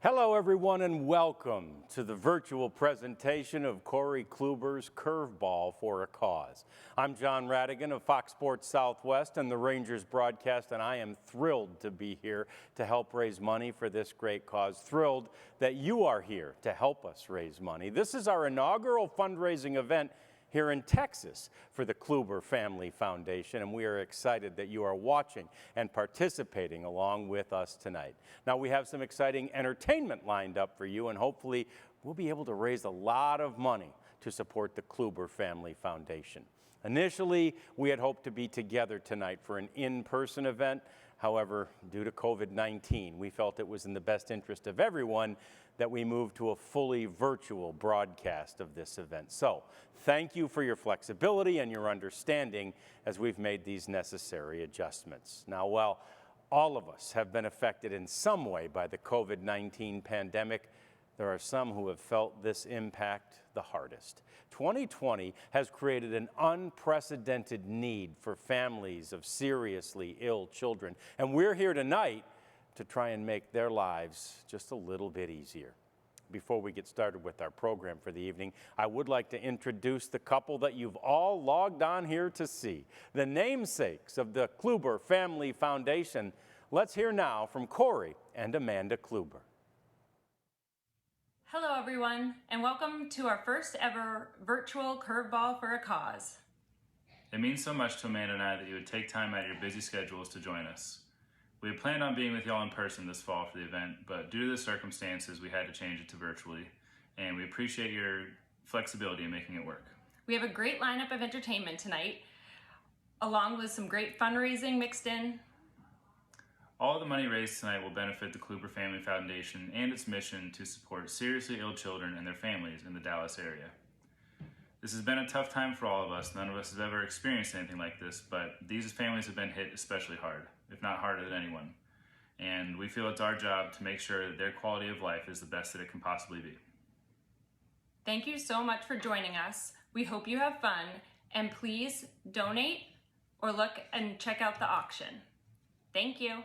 Hello, everyone, and welcome to the virtual presentation of Corey Kluber's Curveball for a Cause. I'm John Radigan of Fox Sports Southwest and the Rangers broadcast, and I am thrilled to be here to help raise money for this great cause. Thrilled that you are here to help us raise money. This is our inaugural fundraising event here in Texas for the Kluber Family Foundation, and we are excited that you are watching and participating along with us tonight. Now, we have some exciting entertainment lined up for you, and hopefully we'll be able to raise a lot of money to support the Kluber Family Foundation. Initially, we had hoped to be together tonight for an in-person event. However, due to COVID-19, we felt it was in the best interest of everyone that we move to a fully virtual broadcast of this event. So, thank you for your flexibility and your understanding as we've made these necessary adjustments. Now, while all of us have been affected in some way by the COVID-19 pandemic, there are some who have felt this impact the hardest. 2020 has created an unprecedented need for families of seriously ill children, and we're here tonight to try and make their lives just a little bit easier. Before we get started with our program for the evening, I would like to introduce the couple that you've all logged on here to see, the namesakes of the Kluber Family Foundation. Let's hear now from Corey and Amanda Kluber. Hello everyone, and welcome to our first ever virtual Curveball for a Cause. It means so much to Amanda and I that you would take time out of your busy schedules to join us. We had planned on being with y'all in person this fall for the event, but due to the circumstances, we had to change it to virtually, and we appreciate your flexibility in making it work. We have a great lineup of entertainment tonight, along with some great fundraising mixed in. All of the money raised tonight will benefit the Kluber Family Foundation and its mission to support seriously ill children and their families in the Dallas area. This has been a tough time for all of us. None of us have ever experienced anything like this, but these families have been hit especially hard, if not harder than anyone. And we feel it's our job to make sure that their quality of life is the best that it can possibly be. Thank you so much for joining us. We hope you have fun, and please donate or look and check out the auction. Thank you.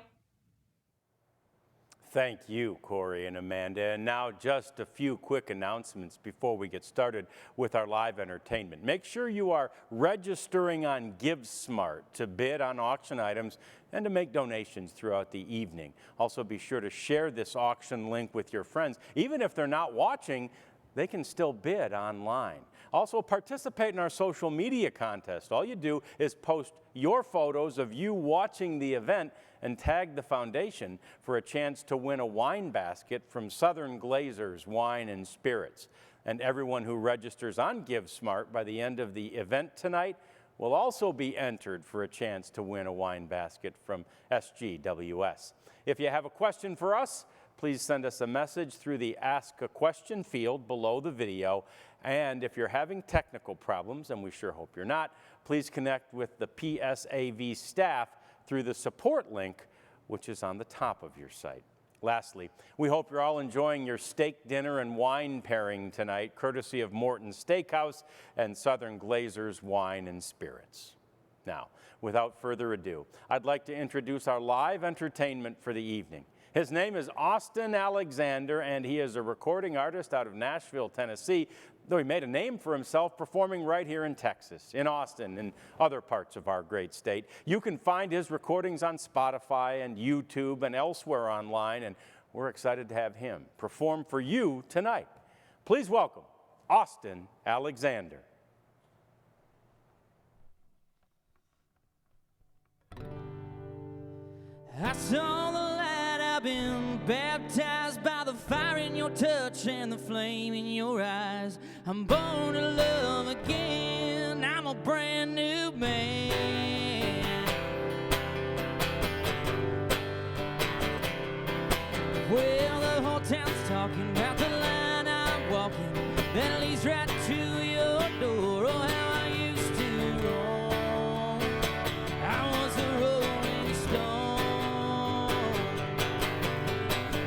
Thank you, Corey and Amanda. And now just a few quick announcements before we get started with our live entertainment. Make sure you are registering on GiveSmart to bid on auction items and to make donations throughout the evening. Also, be sure to share this auction link with your friends. Even if they're not watching, they can still bid online. Also, participate in our social media contest. All you do is post your photos of you watching the event and tag the foundation for a chance to win a wine basket from Southern Glazers Wine and Spirits. And everyone who registers on GiveSmart by the end of the event tonight will also be entered for a chance to win a wine basket from SGWS. If you have a question for us, please send us a message through the Ask a Question field below the video. And if you're having technical problems, and we sure hope you're not, please connect with the PSAV staff through the support link, which is on the top of your site. Lastly, we hope you're all enjoying your steak dinner and wine pairing tonight, courtesy of Morton's Steakhouse and Southern Glazers Wine and Spirits. Now, without further ado, I'd like to introduce our live entertainment for the evening. His name is Austin Alexander, and he is a recording artist out of Nashville, Tennessee, though he made a name for himself performing right here in Texas, in Austin, and other parts of our great state. You can find his recordings on Spotify and YouTube and elsewhere online, and we're excited to have him perform for you tonight. Please welcome Austin Alexander. I saw the light, I've been baptized by the fire in your touch and the flame in your eyes. I'm born to love again, I'm a brand new man. Well, the whole town's talking about the line I'm walking that leads right to your door. Oh, how I used to roam. I was a rolling stone.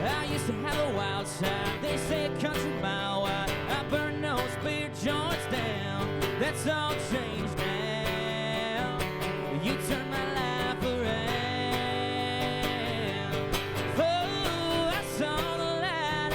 I used to have a wild side. They say a country mile wide. I burned those beer joints down. That's all changed now. You turned my life around. Oh, I saw the light.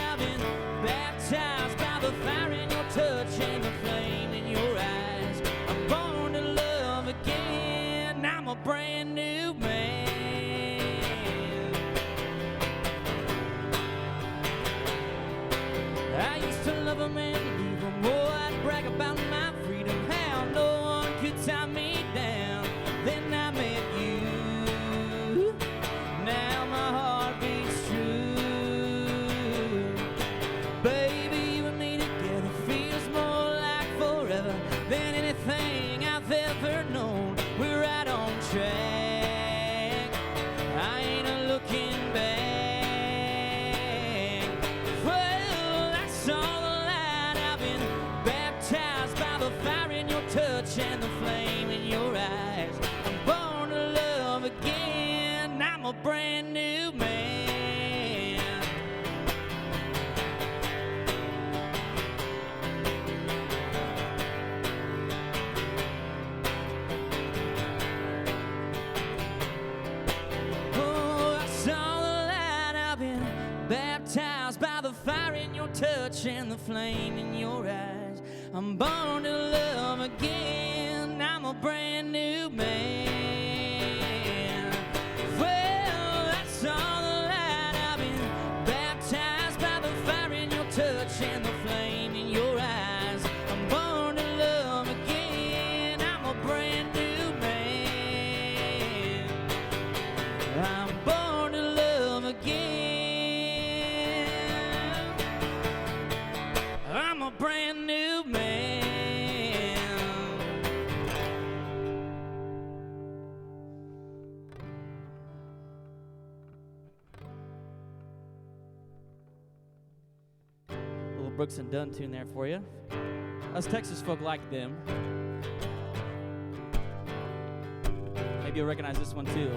touch and the flame in your eyes. I'm born to love again. I'm a brand new man. Well, that's all the light. I've been baptized by the fire in your touch and the flame in your eyes. I'm born to love again. I'm a brand new man. I'm born to love again. I'm a brand new man. Little Brooks and Dunn tune there for you. Us Texas folk like them. Maybe you'll recognize this one too.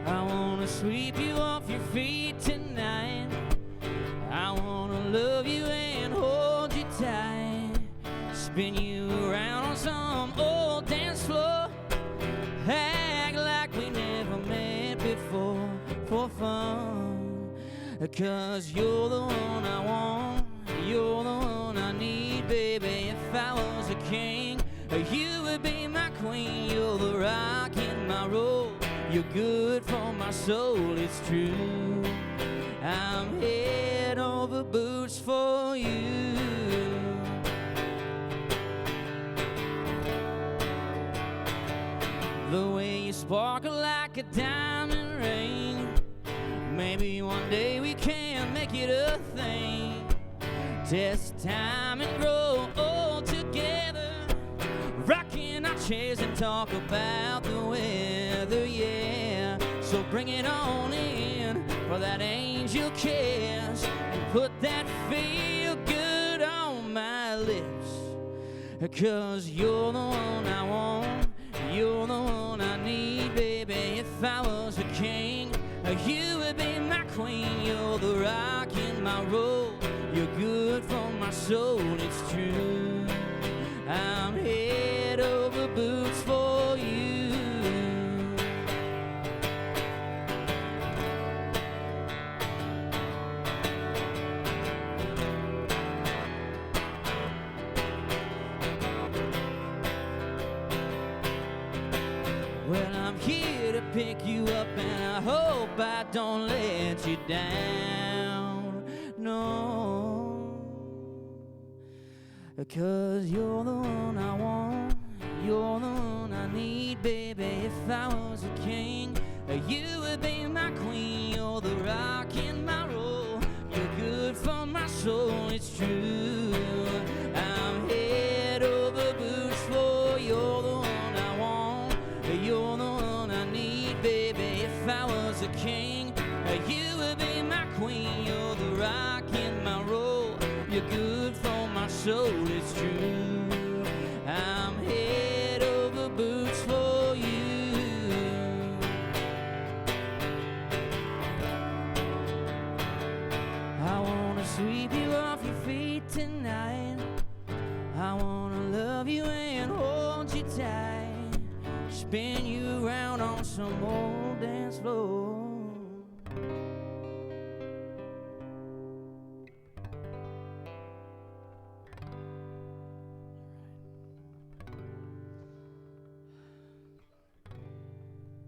I wanna sweep you off your feet tonight. I wanna love you and hold you tight. Spin you around on some old dance floor. Act like we never met before for fun. 'Cause you're the one I want, you're the one I need, baby. If I was a king, you would be my queen. You're the rock in my road, you're good for my soul, it's true. I'm head over boots for you. The way you sparkle like a diamond ring. Maybe one day we can make it a thing. Test time and grow old together. Rocking our chairs and talk about the weather, yeah. So bring it on in for that angel kiss. And put that feel good on my lips. 'Cause you're the one I want, you're the one I need, baby. If I was a king, you would be my queen. You're the rock in my road, you're good for my soul, it's true. I'm head over boots for you. Well, I'm here to pick you up, and I hope I don't let you down, no. 'Cause you're the one I want, you're the one I need, baby. If I was a king, you would be my queen. You're the rock in my road, you're good for my soul, it's true. I'm head over boots for you. You're the one I want, you're the one I need, baby. If I was a king, you would be my queen. You're the rock in my road, you're good for my soul, it's true. I'm head over boots for you. I wanna sweep you off your feet tonight. I wanna love you and hold you tight. Spin you around on some old dance floor.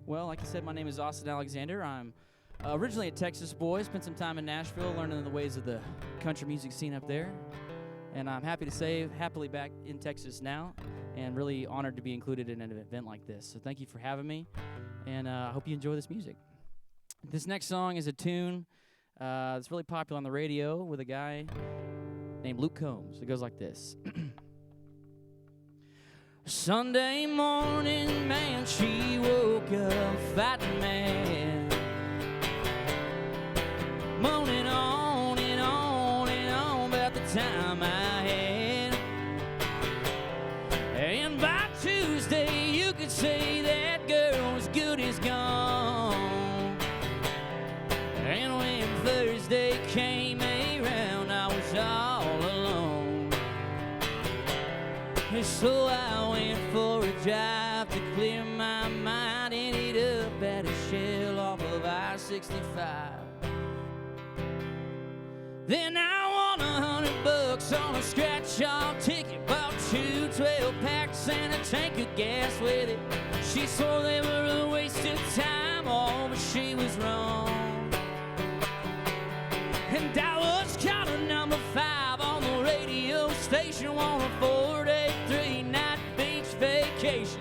Well, like I said, my name is Austin Alexander. I'm originally a Texas boy. Spent some time in Nashville learning the ways of the country music scene up there. And I'm happy to say, happily back in Texas now, and really honored to be included in an event like this. So thank you for having me, and I hope you enjoy this music. This next song is a tune that's really popular on the radio with a guy named Luke Combs. It goes like this. Sunday morning, man, she woke up fighting mad, moaning on and on and on about the time I had. And by Tuesday, you could say that girl was good as gone. And when Thursday came around, I was all alone. And so I went for a drive to clear my mind, ended up at a Shell I-65. Then I won $100 on a scratch-off ticket. Bought 2 12-packs and a tank of gas with it. She swore they were a waste of time, oh, but she was wrong. And I was caller number 5 on the radio station on a 4-day, 3-night beach vacation.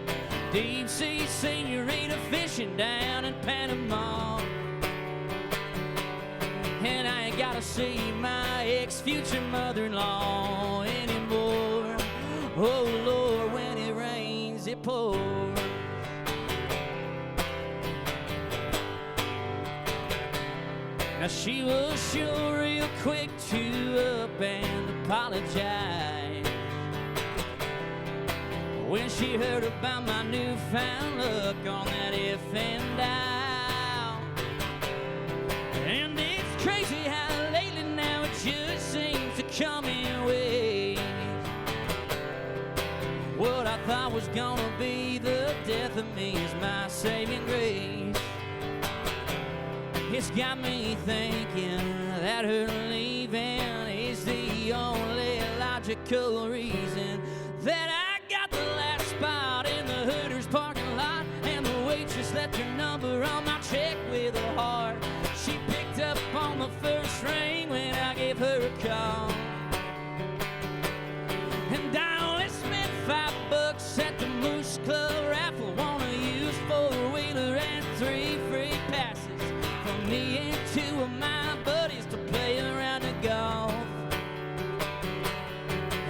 Deep sea senorita fishing down in Panama. And I ain't gotta see my ex-future mother-in-law anymore. Oh Lord, when it rains, it pours. Now she was sure real quick to up and apologize when she heard about my newfound luck on that FM dial. And it's crazy how lately now it just seems to come in waves. What I thought was gonna be the death of me is my saving grace. It's got me thinking that her leaving is the only logical reason that I got the last spot in the Hooters parking lot, and the waitress left her number on my check with a heart. She picked up on the first ring when I gave her a call. And I only spent $5 at the Moose Club raffle. Wanna use 4-wheeler and 3 free passes for me and 2 of my buddies to play around the golf.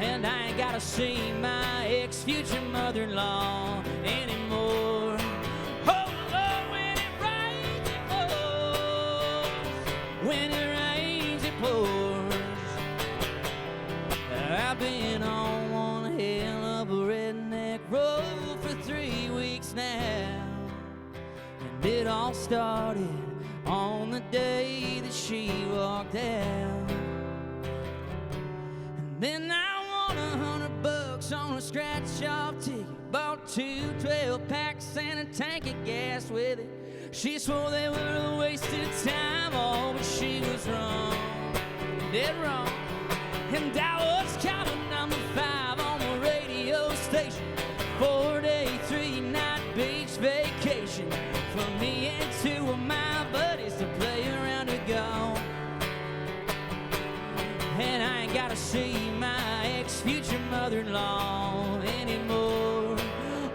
And I ain't gotta see my ex-future mother-in-law anymore. Oh Lord, when it rains, it pours. When it rains, it pours. I've been on one hell of a redneck road for 3 weeks now, and it all started on the day that she walked out. And then I won $100 on a scratch-off ticket. Bought 2 12-packs and a tank of gas with it. She swore they were a waste of time, oh, but she was wrong, dead wrong. And I was counting number 5 on the radio station. 4-day, 3-night beach vacation for me and 2 of my buddies to play around the golf. And I ain't gotta see my ex-future mother-in-law anymore.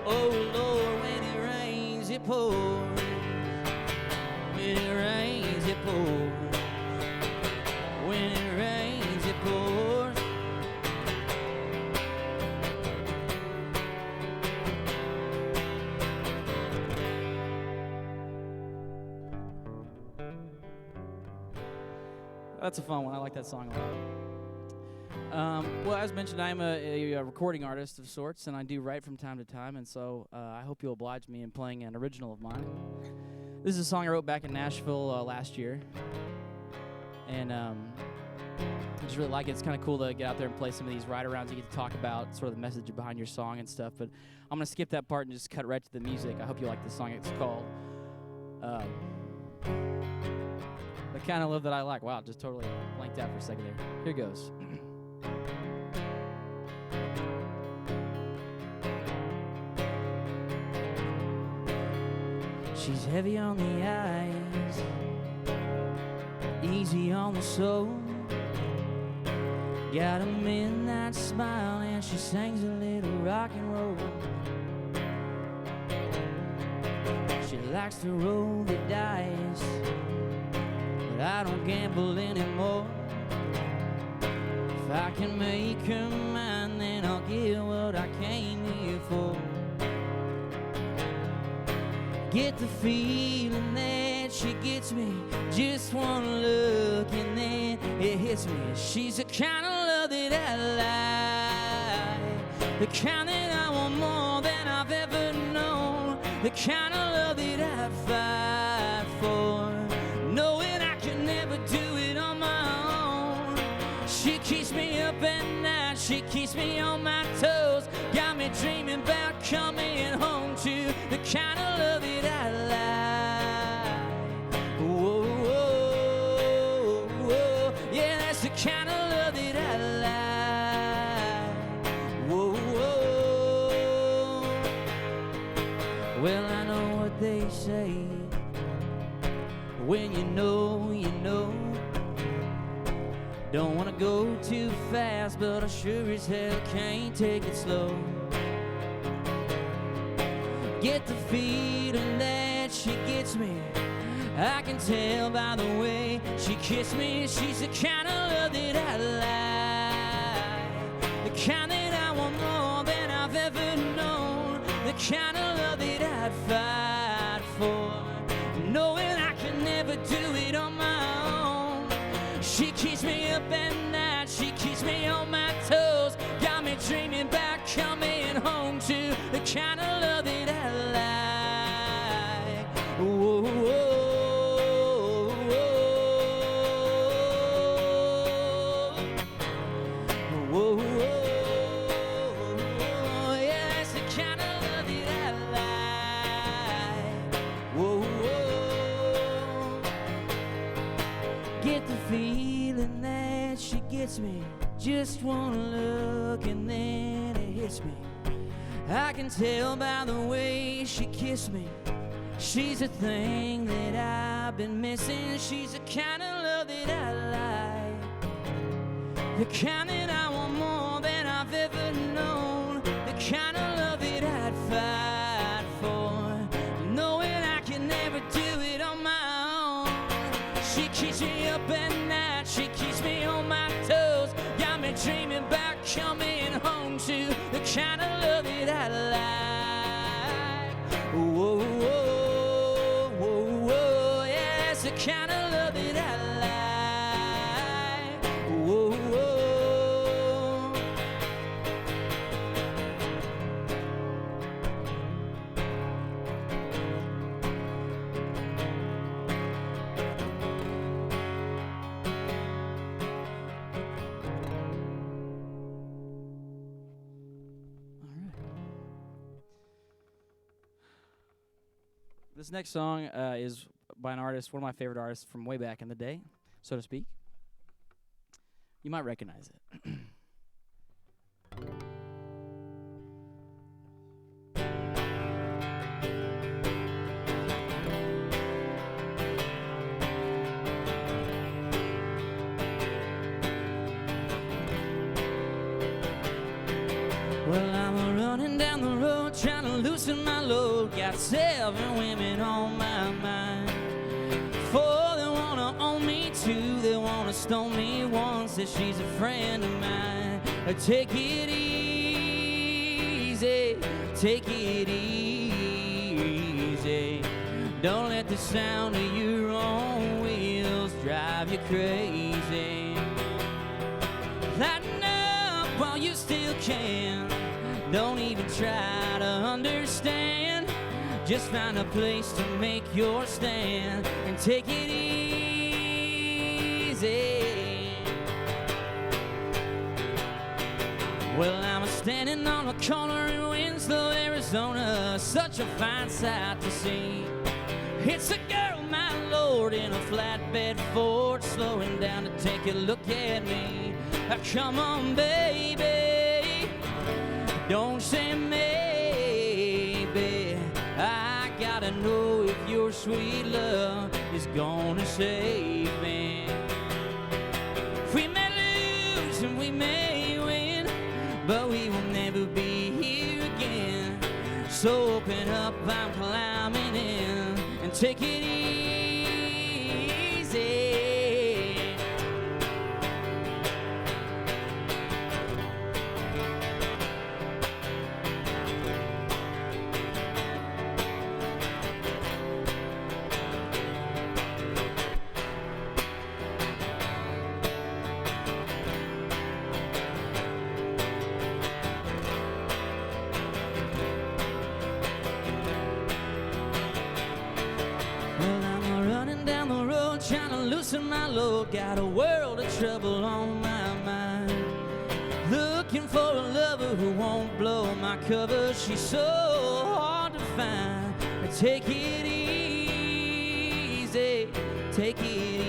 Oh Lord, when it rains, it pours. When it rains, it pours. When it rains, it pours. That's a fun one. I like that song a lot. Well, as mentioned, I'm a recording artist of sorts, and I do write from time to time, and so I hope you'll oblige me in playing an original of mine. This is a song I wrote back in Nashville last year, and I just really like it. It's kind of cool to get out there and play some of these ride-arounds. You get to talk about sort of the message behind your song and stuff, but I'm going to skip that part and just cut right to the music. I hope you like this song. It's called The Kind of Love That I Like. Wow, just totally blanked out for a second there. Here goes. She's heavy on the eyes, easy on the soul, got a midnight smile and she sings a little rock and roll. She likes to roll the dice, but I don't gamble anymore. If I can make her mine, then I'll give what I came here for. Get the feeling that she gets me, just one look and then it hits me. She's the kind of love that I like, the kind that I want more than I've ever known, the kind of love that I fight for, knowing I can never do it on my own. She keeps me up at night, she keeps me on my toes, got me dreaming about coming home to the kind of love that I like. Whoa. the kind of love that I like. Whoa, whoa. Well, I know what they say. When you know, you know. Don't wanna go too fast, but I sure as hell can't take it slow. Get the feeling that she gets me. I can tell by the way she kissed me. She's the kind of love that I like, the kind that I want more than I've ever known, the kind of love that I'd fight for, knowing I can never do it on my own. She keeps me up at night, she keeps me on my toes, got me dreaming about coming home to the kind of love that I like. Whoa, whoa. Whoa, whoa, yeah, that's the kind of love that I like. Whoa, whoa. Get the feeling that she gets me. Just one look and then it hits me. I can tell by the way she kissed me. She's a thing that I've been missing. She's the kind of love that I like, the kind that I want more than I've ever known, the kind of love that I'd fight for, knowing I can never do it on my own. She keeps me up at night, she keeps me on my toes, got me dreaming about coming home to the kind of love that I like. Whoa, whoa, whoa, whoa, yeah, that's the kind of love that I like. Whoa, whoa. This next song is by an artist, one of my favorite artists from way back in the day, so to speak. You might recognize it. Well, I'm running down the road trying to loosen my load. Got 7 women on my mind. 4 that wanna own me, 2 that wanna stone me. 1 says she's a friend of mine. Take it easy, take it easy. Don't let the sound of your own wheels drive you crazy. Lighten up while you still can. Don't even try to understand. Just find a place to make your stand and take it easy. Well, I'm standing on a corner in Winslow, Arizona. Such a fine sight to see. It's a girl, my lord, in a flatbed Ford, slowing down to take a look at me. Come on, baby, don't say maybe. I gotta know if your sweet love is gonna save me. We may lose and we may win, but we will never be here again. So open up, I'm climbing in, and take it easy. My load, got a world of trouble on my mind. Looking for a lover who won't blow my cover. She's so hard to find. Take it easy, take it easy.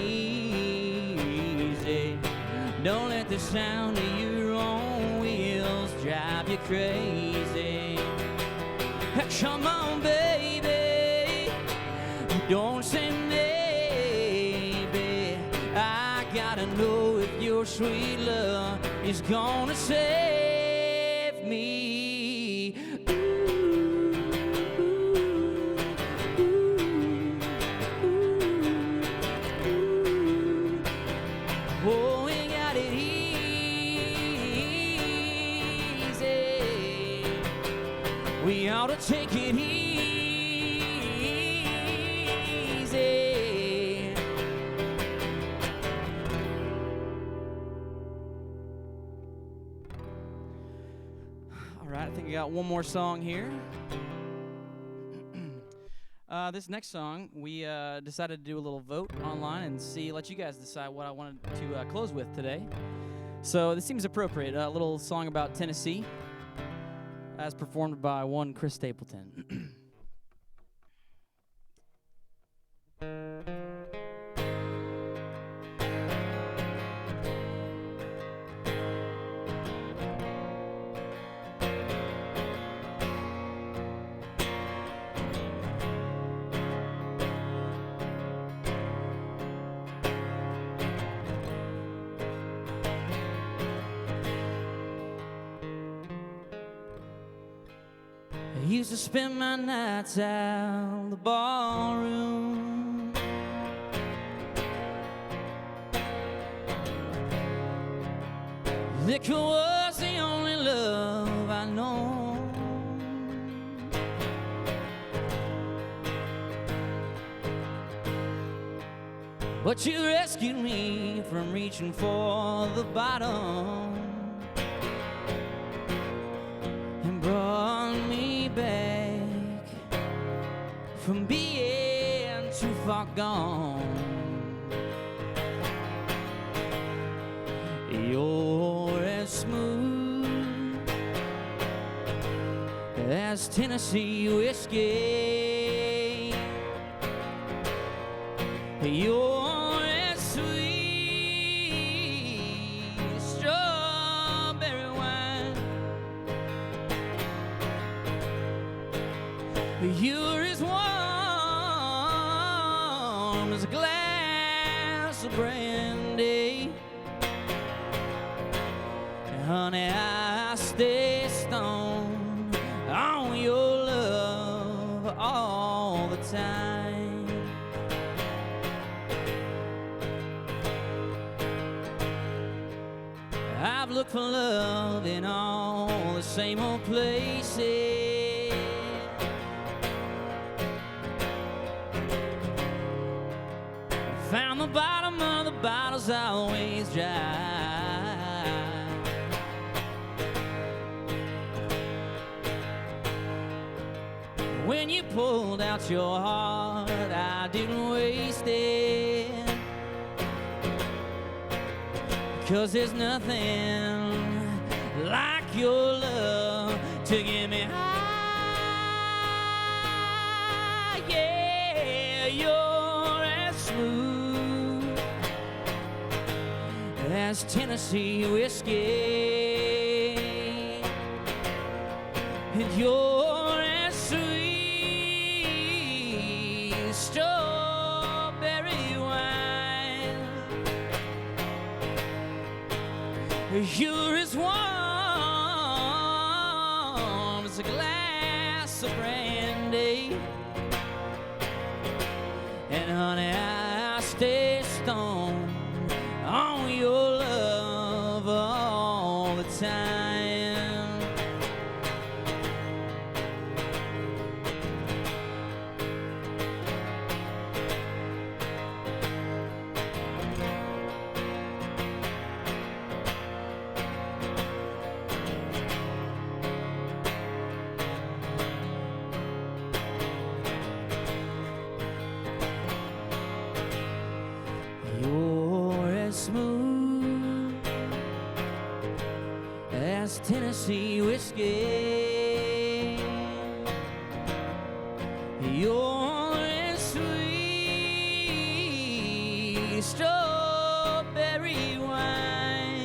Don't let the sound of your own wheels drive you crazy. Come on, baby, don't say maybe. I gotta know if your sweet love is gonna save me. Oh, we got it easy. We ought to take it easy. All right, I think I got one more song here. This next song, we decided to do a little vote online and let you guys decide what I wanted to close with today. So this seems appropriate. A little song about Tennessee, as performed by one Chris Stapleton. I used to spend my nights out in the ballroom. Liquor was the only love I know. But you rescued me from reaching for the bottom and brought me back from being too far gone. You're as smooth as Tennessee whiskey. You're as sweet as strawberry wine. You're as warm as a glass of brandy. Honey, I stay stoned on your love all the time. I've looked for love in all the same old places. Found the bottom of the bottles always dry. When you pulled out your heart, I didn't waste it. 'Cause there's nothing like your love to get me high. Yeah, you're as smooth as Tennessee whiskey, and you're as sweet as strawberry wine. You're as warm as a glass of brandy, and honey, I stay stoned on your love all the time. You're as smooth as Tennessee whiskey. You're as sweet as strawberry wine.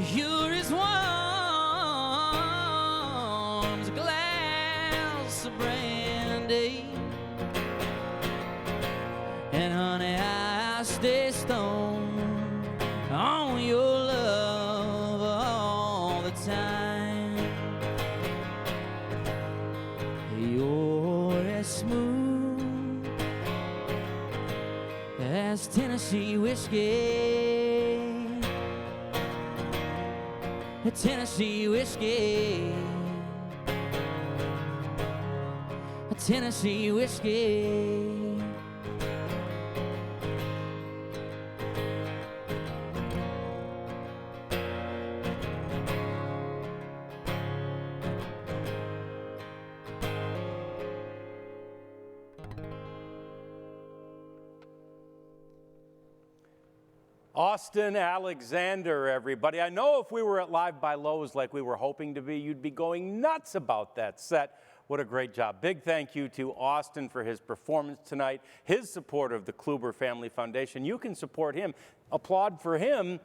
You're as warm as a glass of brandy. And honey, I stay stoned on your love all the time. You're as smooth as Tennessee whiskey. Tennessee whiskey. Tennessee whiskey. Austin Alexander, everybody. I know if we were at Live by Lowe's like we were hoping to be, you'd be going nuts about that set. What a great job. Big thank you to Austin for his performance tonight, his support of the Kluber Family Foundation. You can support him, applaud for him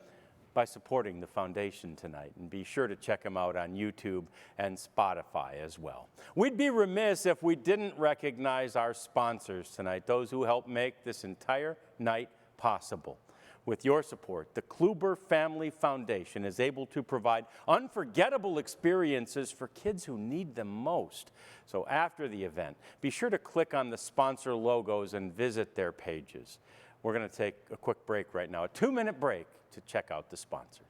by supporting the foundation tonight. And be sure to check him out on YouTube and Spotify as well. We'd be remiss if we didn't recognize our sponsors tonight, those who helped make this entire night possible. With your support, the Kluber Family Foundation is able to provide unforgettable experiences for kids who need them most. So after the event, be sure to click on the sponsor logos and visit their pages. We're going to take a quick break right now, a 2-minute break to check out the sponsors.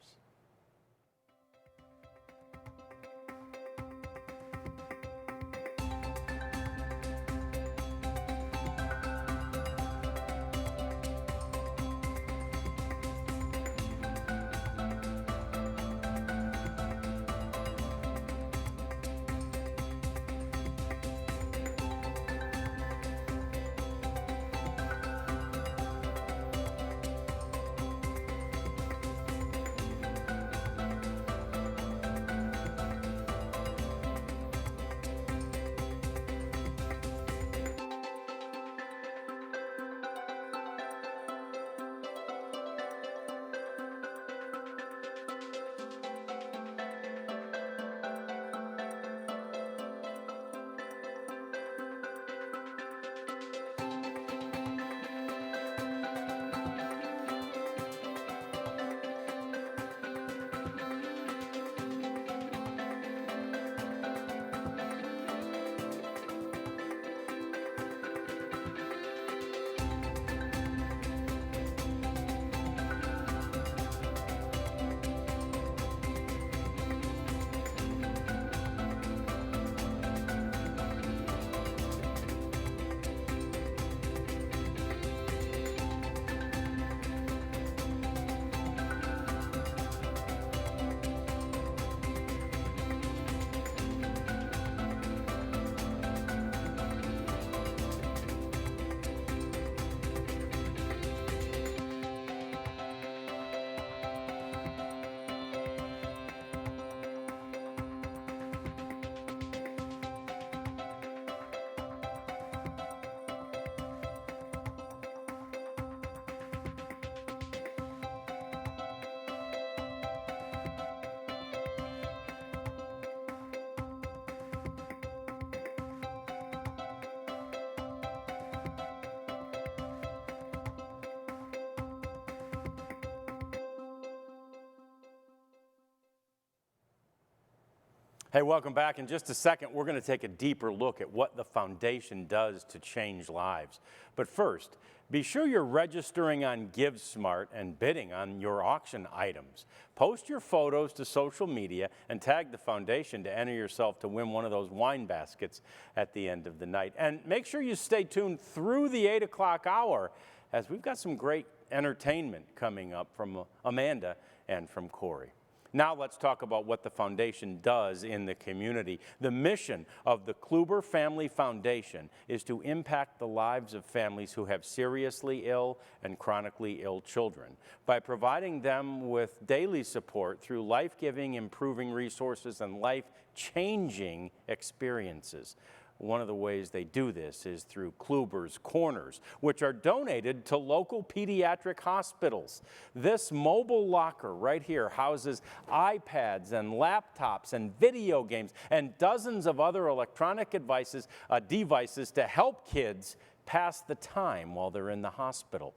Hey, welcome back. In just a second, we're going to take a deeper look at what the foundation does to change lives. But first, be sure you're registering on GiveSmart and bidding on your auction items. Post your photos to social media and tag the foundation to enter yourself to win one of those wine baskets at the end of the night. And make sure you stay tuned through the 8 o'clock hour, as we've got some great entertainment coming up from Amanda and from Corey. Now let's talk about what the foundation does in the community. The mission of the Kluber Family Foundation is to impact the lives of families who have seriously ill and chronically ill children by providing them with daily support through life-giving, improving resources and life-changing experiences. One of the ways they do this is through Kluber's Corners, which are donated to local pediatric hospitals. This mobile locker right here houses iPads and laptops and video games and dozens of other electronic devices to help kids pass the time while they're in the hospital.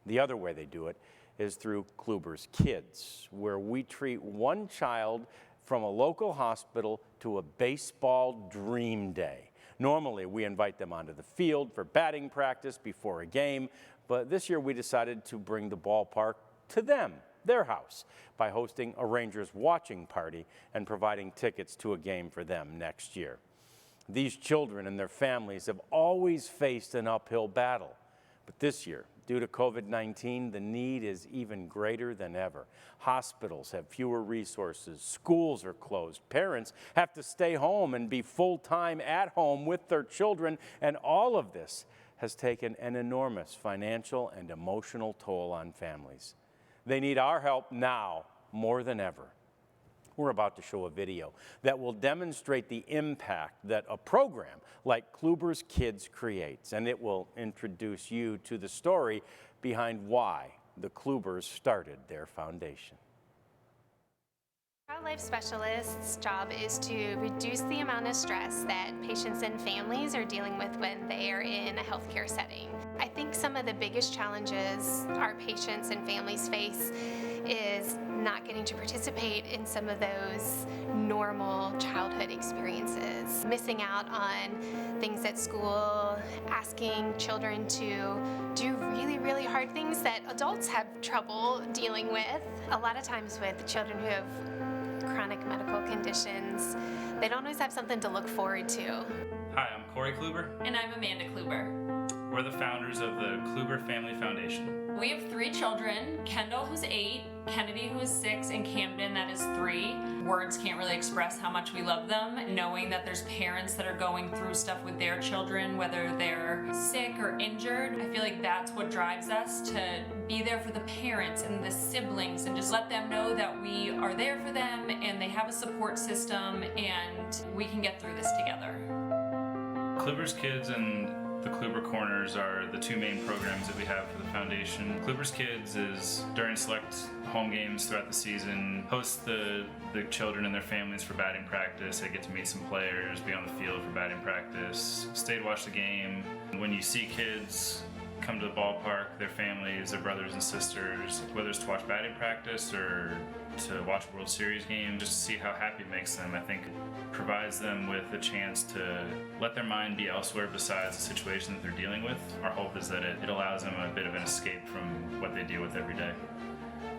The other way they do it is through Kluber's Kids, where we treat one child from a local hospital to a baseball dream day. Normally, we invite them onto the field for batting practice before a game, but this year we decided to bring the ballpark to them, their house, by hosting a Rangers watching party and providing tickets to a game for them next year. These children and their families have always faced an uphill battle, but this year, due to COVID-19, the need is even greater than ever. Hospitals have fewer resources, schools are closed, parents have to stay home and be full-time at home with their children, and all of this has taken an enormous financial and emotional toll on families. They need our help now more than ever. We're about to show a video that will demonstrate the impact that a program like Kluber's Kids creates, and it will introduce you to the story behind why the Klubers started their foundation. Child Life Specialist's job is to reduce the amount of stress that patients and families are dealing with when they are in a healthcare setting. I think some of the biggest challenges our patients and families face is not getting to participate in some of those normal childhood experiences. Missing out on things at school, asking children to do really, really hard things that adults have trouble dealing with. A lot of times with children who have chronic medical conditions, they don't always have something to look forward to. Hi, I'm Corey Kluber. And I'm Amanda Kluber. We're the founders of the Kluber Family Foundation. We have 3 children, Kendall who's 8, Kennedy who is 6, and Camden that is 3. Words can't really express how much we love them. Knowing that there's parents that are going through stuff with their children, whether they're sick or injured, I feel like that's what drives us to be there for the parents and the siblings and just let them know that we are there for them and they have a support system and we can get through this together. Kluber's Kids and the Kluber Corners are the 2 main programs that we have for the foundation. Kluber's Kids is during select home games throughout the season, hosts the children and their families for batting practice. They get to meet some players, be on the field for batting practice, stay to watch the game. When you see kids come to the ballpark, their families, their brothers and sisters, whether it's to watch batting practice or to watch World Series games, just to see how happy it makes them, I think it provides them with a chance to let their mind be elsewhere besides the situation that they're dealing with. Our hope is that it allows them a bit of an escape from what they deal with every day.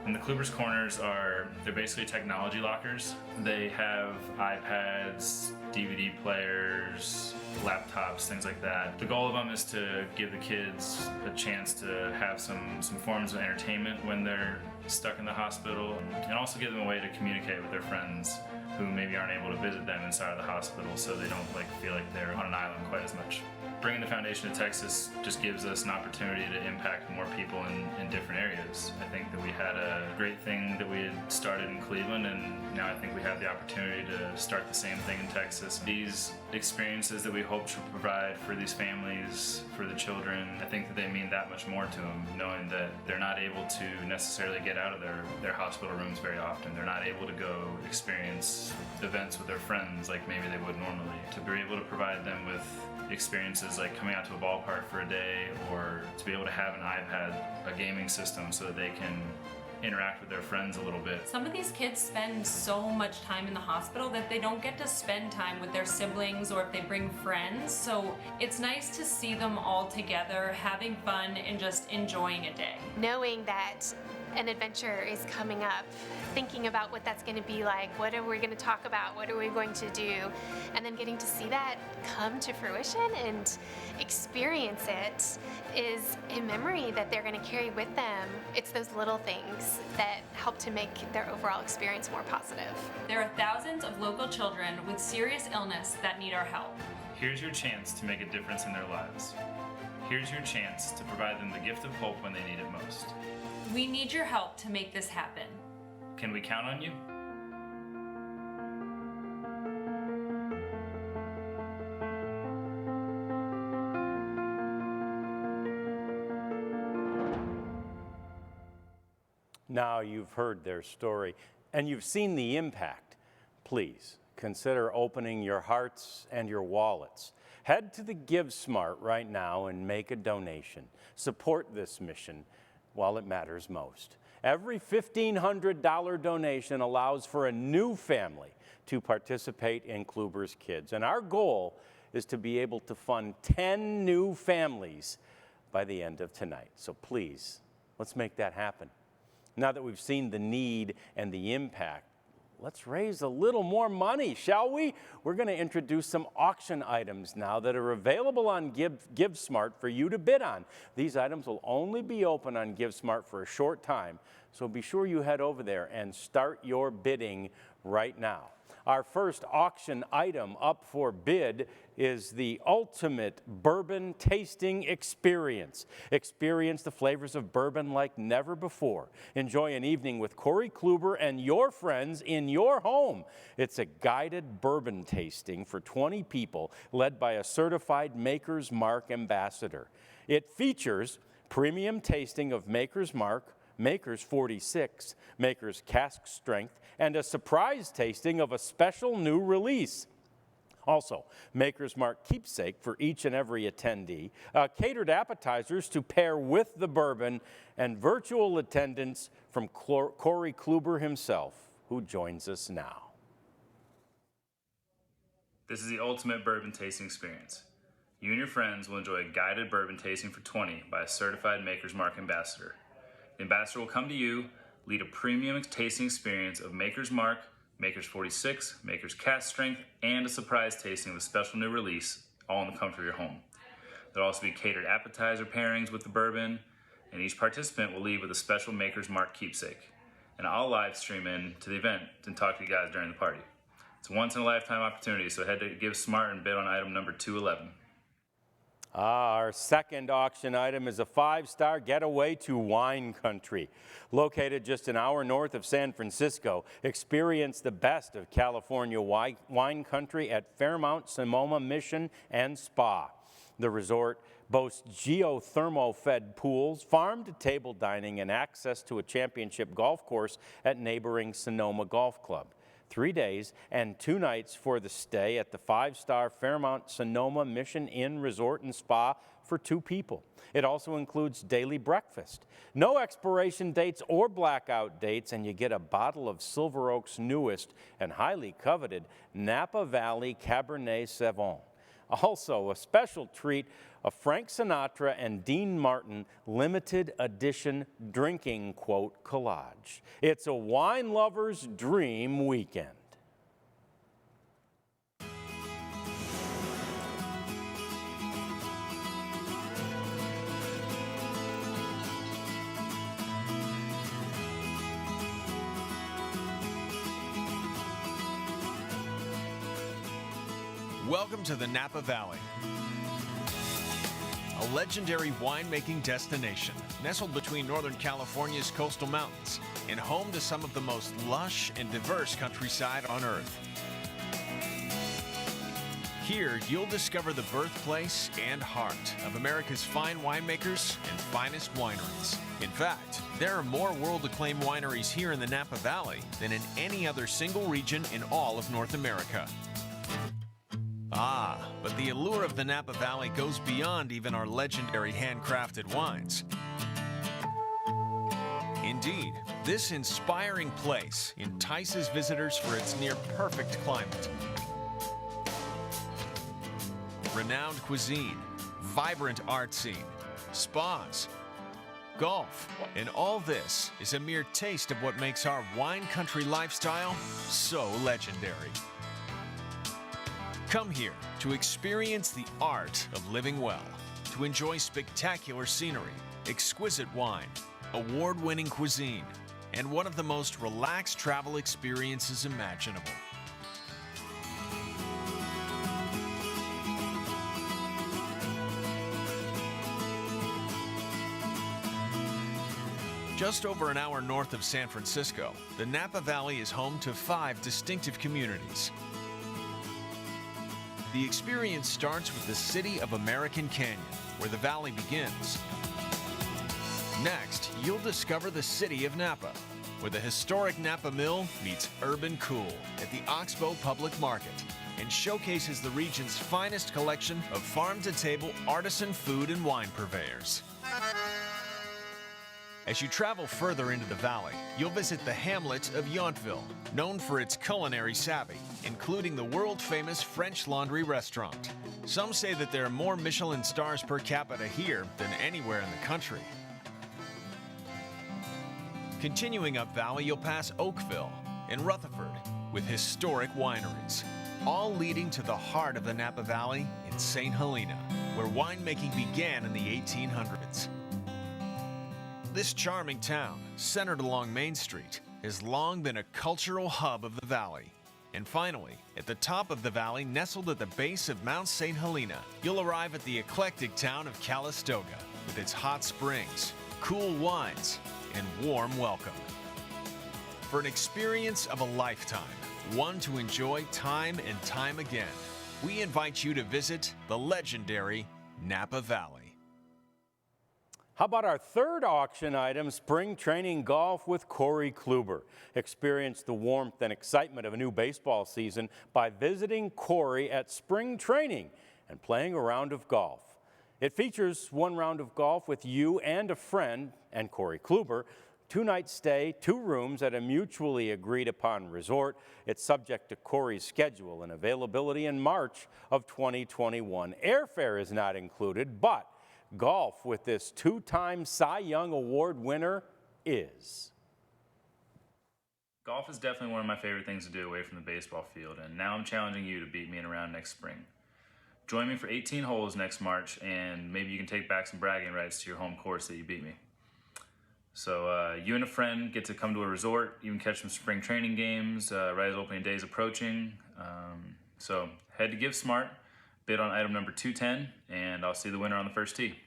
And the Kluber's Corners they're basically technology lockers. They have iPads, DVD players, laptops, things like that. The goal of them is to give the kids a chance to have some forms of entertainment when they're stuck in the hospital, and also give them a way to communicate with their friends who maybe aren't able to visit them inside of the hospital, so they don't feel like they're on an island quite as much. Bringing the foundation to Texas just gives us an opportunity to impact more people in different areas. I think that we had a great thing that we had started in Cleveland, and now I think we have the opportunity to start the same thing in Texas. These experiences that we hope to provide for these families, for the children, I think that they mean that much more to them, knowing that they're not able to necessarily get out of their hospital rooms very often. They're not able to go experience events with their friends like maybe they would normally. To be able to provide them with experiences like coming out to a ballpark for a day, or to be able to have an iPad, a gaming system, so that they can interact with their friends a little bit. Some of these kids spend so much time in the hospital that they don't get to spend time with their siblings or if they bring friends. So it's nice to see them all together, having fun and just enjoying a day. Knowing that an adventure is coming up, thinking about what that's going to be like, what are we going to talk about, what are we going to do, and then getting to see that come to fruition and experience it is a memory that they're going to carry with them. It's those little things that help to make their overall experience more positive. There are thousands of local children with serious illness that need our help. Here's your chance to make a difference in their lives. Here's your chance to provide them the gift of hope when they need it most. We need your help to make this happen. Can we count on you? Now you've heard their story and you've seen the impact. Please consider opening your hearts and your wallets. Head to the GiveSmart right now and make a donation. Support this mission while it matters most. Every $1,500 donation allows for a new family to participate in Kluber's Kids. And our goal is to be able to fund 10 new families by the end of tonight. So please, let's make that happen. Now that we've seen the need and the impact, let's raise a little more money, shall we? We're going to introduce some auction items now that are available on GiveSmart for you to bid on. These items will only be open on GiveSmart for a short time, so be sure you head over there and start your bidding right now. Our first auction item up for bid is the ultimate bourbon tasting experience. Experience the flavors of bourbon like never before. Enjoy an evening with Corey Kluber and your friends in your home. It's a guided bourbon tasting for 20 people led by a certified Maker's Mark ambassador. It features premium tasting of Maker's Mark, Maker's 46, Maker's Cask Strength, and a surprise tasting of a special new release. Also, Maker's Mark keepsake for each and every attendee, catered appetizers to pair with the bourbon, and virtual attendance from Corey Kluber himself, who joins us now. This is the ultimate bourbon tasting experience. You and your friends will enjoy a guided bourbon tasting for 20 by a certified Maker's Mark ambassador. The ambassador will come to you, lead a premium tasting experience of Maker's Mark, Maker's 46, Maker's Cask Strength, and a surprise tasting of a special new release, all in the comfort of your home. There'll also be catered appetizer pairings with the bourbon, and each participant will leave with a special Maker's Mark keepsake. And I'll live stream in to the event and talk to you guys during the party. It's a once-in-a-lifetime opportunity, so head to GiveSmart and bid on item number 211. Our second auction item is a 5-star getaway to wine country. Located just an hour north of San Francisco, experience the best of California wine country at Fairmount Sonoma Mission and Spa. The resort boasts geothermal-fed pools, farm-to-table dining, and access to a championship golf course at neighboring Sonoma Golf Club. 3 days and 2 nights for the stay at the 5-star Fairmount Sonoma Mission Inn Resort and Spa for 2 people. It also includes daily breakfast. No expiration dates or blackout dates, and you get a bottle of Silver Oak's newest and highly coveted Napa Valley Cabernet Sauvignon. Also, a special treat, a Frank Sinatra and Dean Martin limited edition drinking quote collage. It's a wine lover's dream weekend. Welcome to the Napa Valley, a legendary winemaking destination nestled between Northern California's coastal mountains and home to some of the most lush and diverse countryside on Earth. Here, you'll discover the birthplace and heart of America's fine winemakers and finest wineries. In fact, there are more world-acclaimed wineries here in the Napa Valley than in any other single region in all of North America. Ah, but the allure of the Napa Valley goes beyond even our legendary handcrafted wines. Indeed, this inspiring place entices visitors for its near-perfect climate. Renowned cuisine, vibrant art scene, spas, golf, and all this is a mere taste of what makes our wine country lifestyle so legendary. Come here to experience the art of living well, to enjoy spectacular scenery, exquisite wine, award-winning cuisine, and one of the most relaxed travel experiences imaginable. Just over an hour north of San Francisco, the Napa Valley is home to 5 distinctive communities. The experience starts with the city of American Canyon, where the valley begins. Next, you'll discover the city of Napa, where the historic Napa Mill meets urban cool at the Oxbow Public Market and showcases the region's finest collection of farm-to-table artisan food and wine purveyors. As you travel further into the valley, you'll visit the hamlet of Yountville, known for its culinary savvy, including the world-famous French Laundry restaurant. Some say that there are more Michelin stars per capita here than anywhere in the country. Continuing up valley, you'll pass Oakville and Rutherford with historic wineries, all leading to the heart of the Napa Valley in St. Helena, where winemaking began in the 1800s. This charming town, centered along Main Street, has long been a cultural hub of the valley. And finally, at the top of the valley, nestled at the base of Mount St. Helena, you'll arrive at the eclectic town of Calistoga with its hot springs, cool wines, and warm welcome. For an experience of a lifetime, one to enjoy time and time again, we invite you to visit the legendary Napa Valley. How about our third auction item, spring training golf with Corey Kluber? Experience the warmth and excitement of a new baseball season by visiting Corey at spring training and playing a round of golf. It features one round of golf with you and a friend and Corey Kluber, 2-night stay, 2 rooms at a mutually agreed upon resort. It's subject to Corey's schedule and availability in March of 2021. Airfare is not included, but golf with this 2-time Cy Young Award winner is. Golf is definitely one of my favorite things to do away from the baseball field, and now I'm challenging you to beat me in a round next spring. Join me for 18 holes next March, and maybe you can take back some bragging rights to your home course that you beat me. So you and a friend get to come to a resort. You can catch some spring training games right as opening day is approaching. So head to GiveSmart, bid on item number 210, and I'll see the winner on the first tee.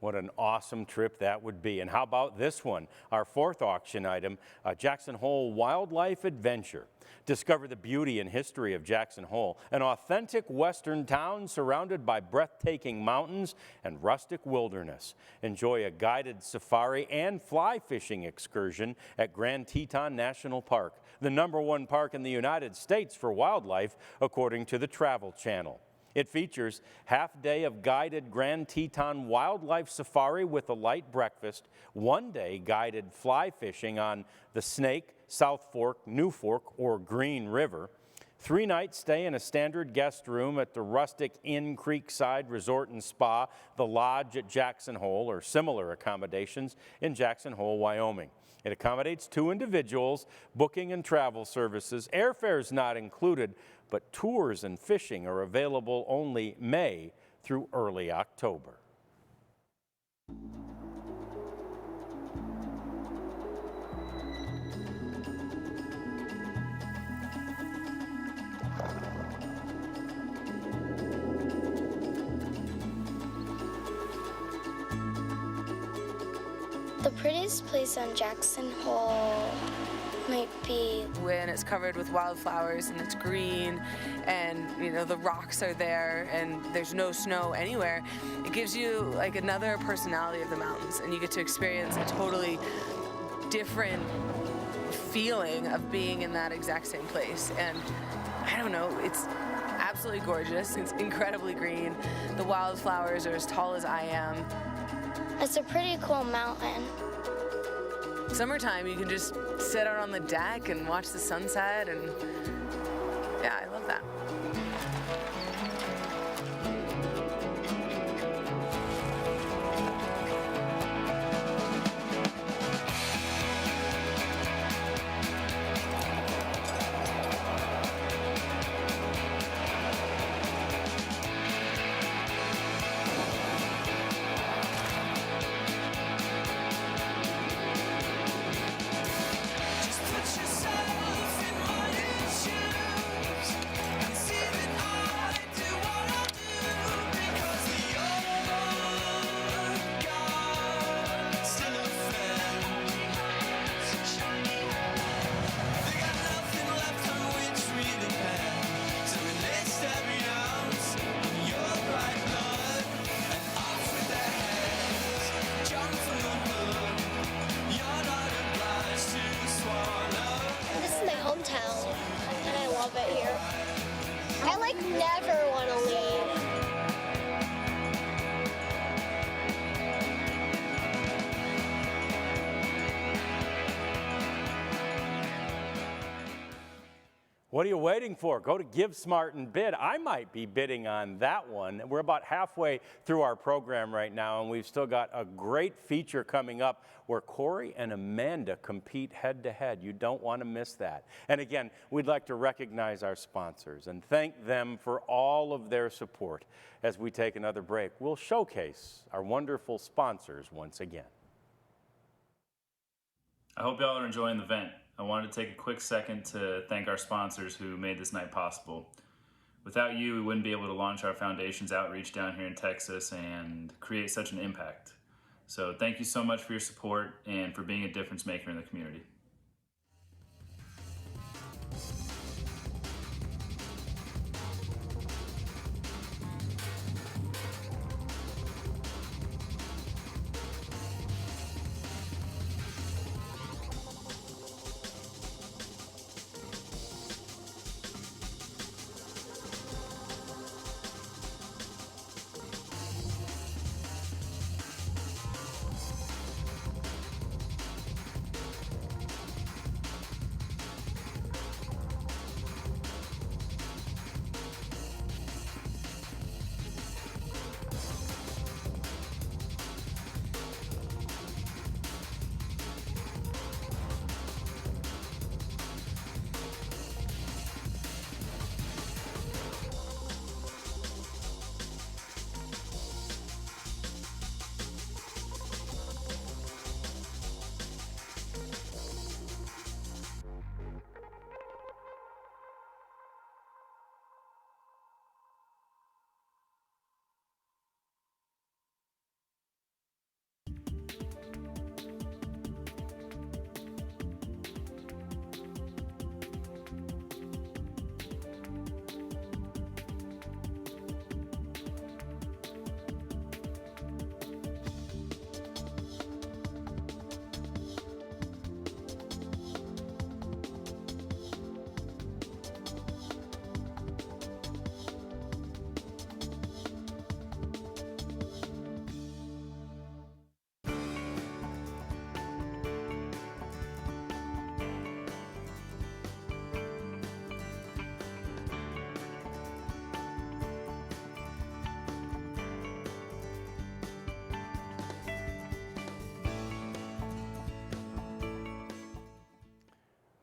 What an awesome trip that would be. And how about this one, our fourth auction item, Jackson Hole Wildlife Adventure. Discover the beauty and history of Jackson Hole, an authentic western town surrounded by breathtaking mountains and rustic wilderness. Enjoy a guided safari and fly fishing excursion at Grand Teton National Park, the #1 park in the United States for wildlife, according to the Travel Channel. It features half-day of guided Grand Teton wildlife safari with a light breakfast, 1-day guided fly fishing on the Snake, South Fork, New Fork, or Green River, 3-night stay in a standard guest room at the rustic Inn Creekside Resort and Spa, the Lodge at Jackson Hole, or similar accommodations in Jackson Hole, Wyoming. It accommodates 2 individuals, booking and travel services. Airfare is not included, but tours and fishing are available only May through early October. The prettiest place on Jackson Hole might be when it's covered with wildflowers and it's green and the rocks are there and there's no snow anywhere. It gives you like another personality of the mountains, and you get to experience a totally different feeling of being in that exact same place. And I don't know, it's absolutely gorgeous. It's incredibly green. The wildflowers are as tall as I am. It's a pretty cool mountain. Summertime, you can just sit out on the deck and watch the sunset, and yeah, I love that. What are you waiting for? Go to GiveSmart and bid. I might be bidding on that one. We're about halfway through our program right now, and we've still got a great feature coming up where Corey and Amanda compete head-to-head. You don't want to miss that. And again, we'd like to recognize our sponsors and thank them for all of their support. As we take another break, we'll showcase our wonderful sponsors once again. I hope y'all are enjoying the event. I wanted to take a quick second to thank our sponsors who made this night possible. Without you, we wouldn't be able to launch our foundation's outreach down here in Texas and create such an impact. So thank you so much for your support and for being a difference maker in the community.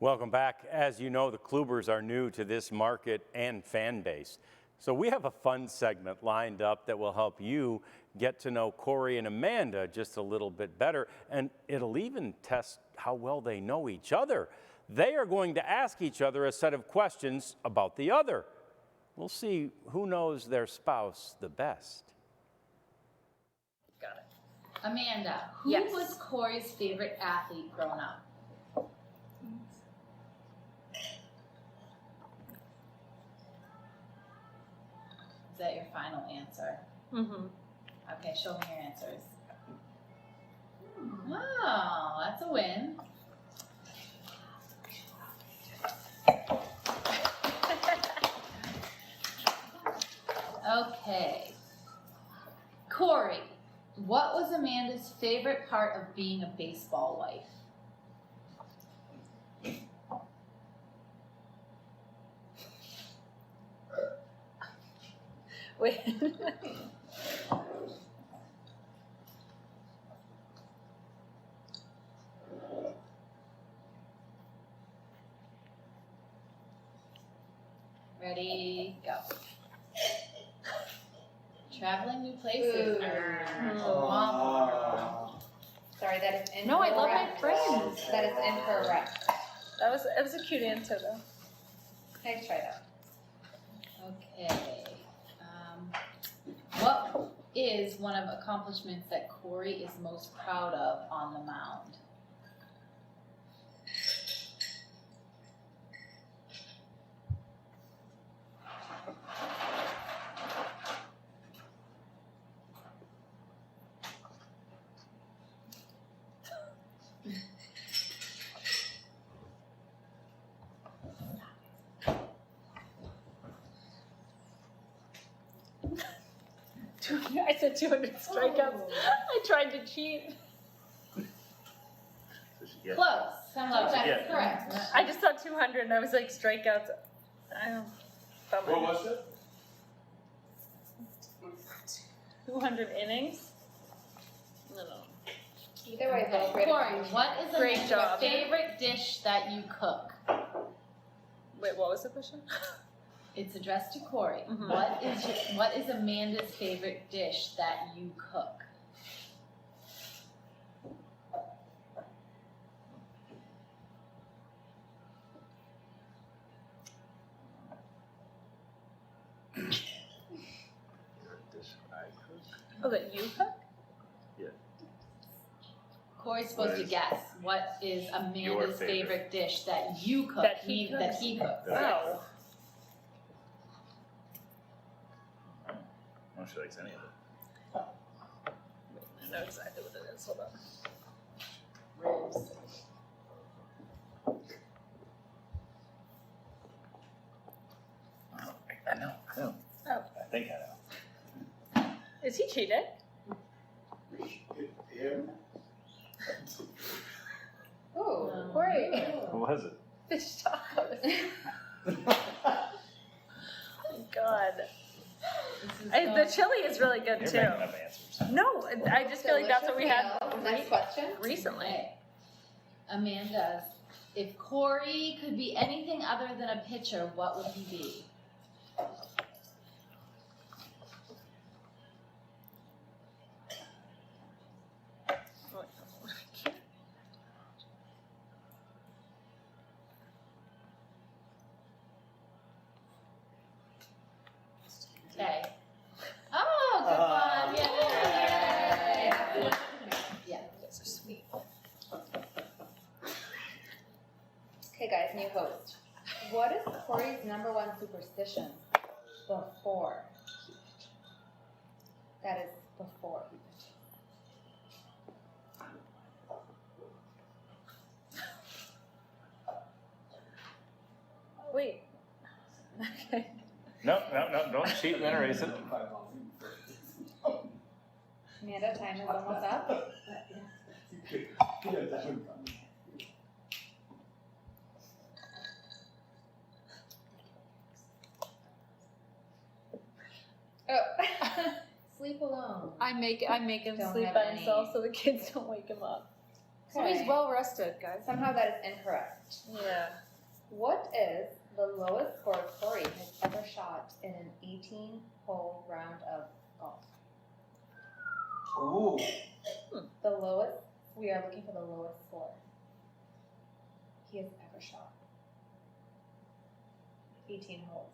Welcome back. As you know, the Klubers are new to this market and fan base. So we have a fun segment lined up that will help you get to know Corey and Amanda just a little bit better, and it'll even test how well they know each other. They are going to ask each other a set of questions about the other. We'll see who knows their spouse the best. Got it. Amanda, who was Corey's favorite athlete growing up? Is that your final answer? Mm-hmm. Okay, show me your answers. Wow, that's a win. Okay. Corey, what was Amanda's favorite part of being a baseball wife? Wait. Ready, go. Traveling new places. Sorry, that is incorrect. No, I love my friends. That is incorrect. It was a cute answer though. Nice try though. Okay. What is one of accomplishments that Corey is most proud of on the mound? I said 200 strikeouts. I tried to cheat. Close. That is correct. I just thought 200 and I was like, strikeouts. I don't. What was it? 200 innings? No. Either way, though, Great Corey, what is Great your job. favorite dish that you cook? Wait, what was the question? It's addressed to Corey. Mhm. What is Amanda's favorite dish that you cook? Oh, that you cook? Corey's supposed to guess what is Amanda's favorite dish that you cook. That he That he cooks. Oh. I don't know if she likes any of it. I know exactly what it is. Hold on. Ribs. I know. Oh. I think I know. Is he cheating? Oh, Corey. What was it? Fish tacos. God. The chili is really good You're too. making up answers. No, I just feel like that's what we had Next question. recently. Okay. Amanda, if Corey could be anything other than a pitcher, what would he be? Okay. Oh, good one. Yay. Yeah. That's so sweet. Okay, guys, new host. What is Corey's #1 superstition before? That is before. Wait. Okay. No, don't cheat and then erase it. Amanda, time is almost up. Oh. Sleep alone. I make him Don't sleep have by any. himself so the kids don't wake him up. So Okay. he's well rested, guys. Somehow that is incorrect. Yeah. What is the lowest score Corey has ever shot in an 18-hole round of golf? Ooh. The lowest, we are looking for the lowest score he has ever shot. 18 holes.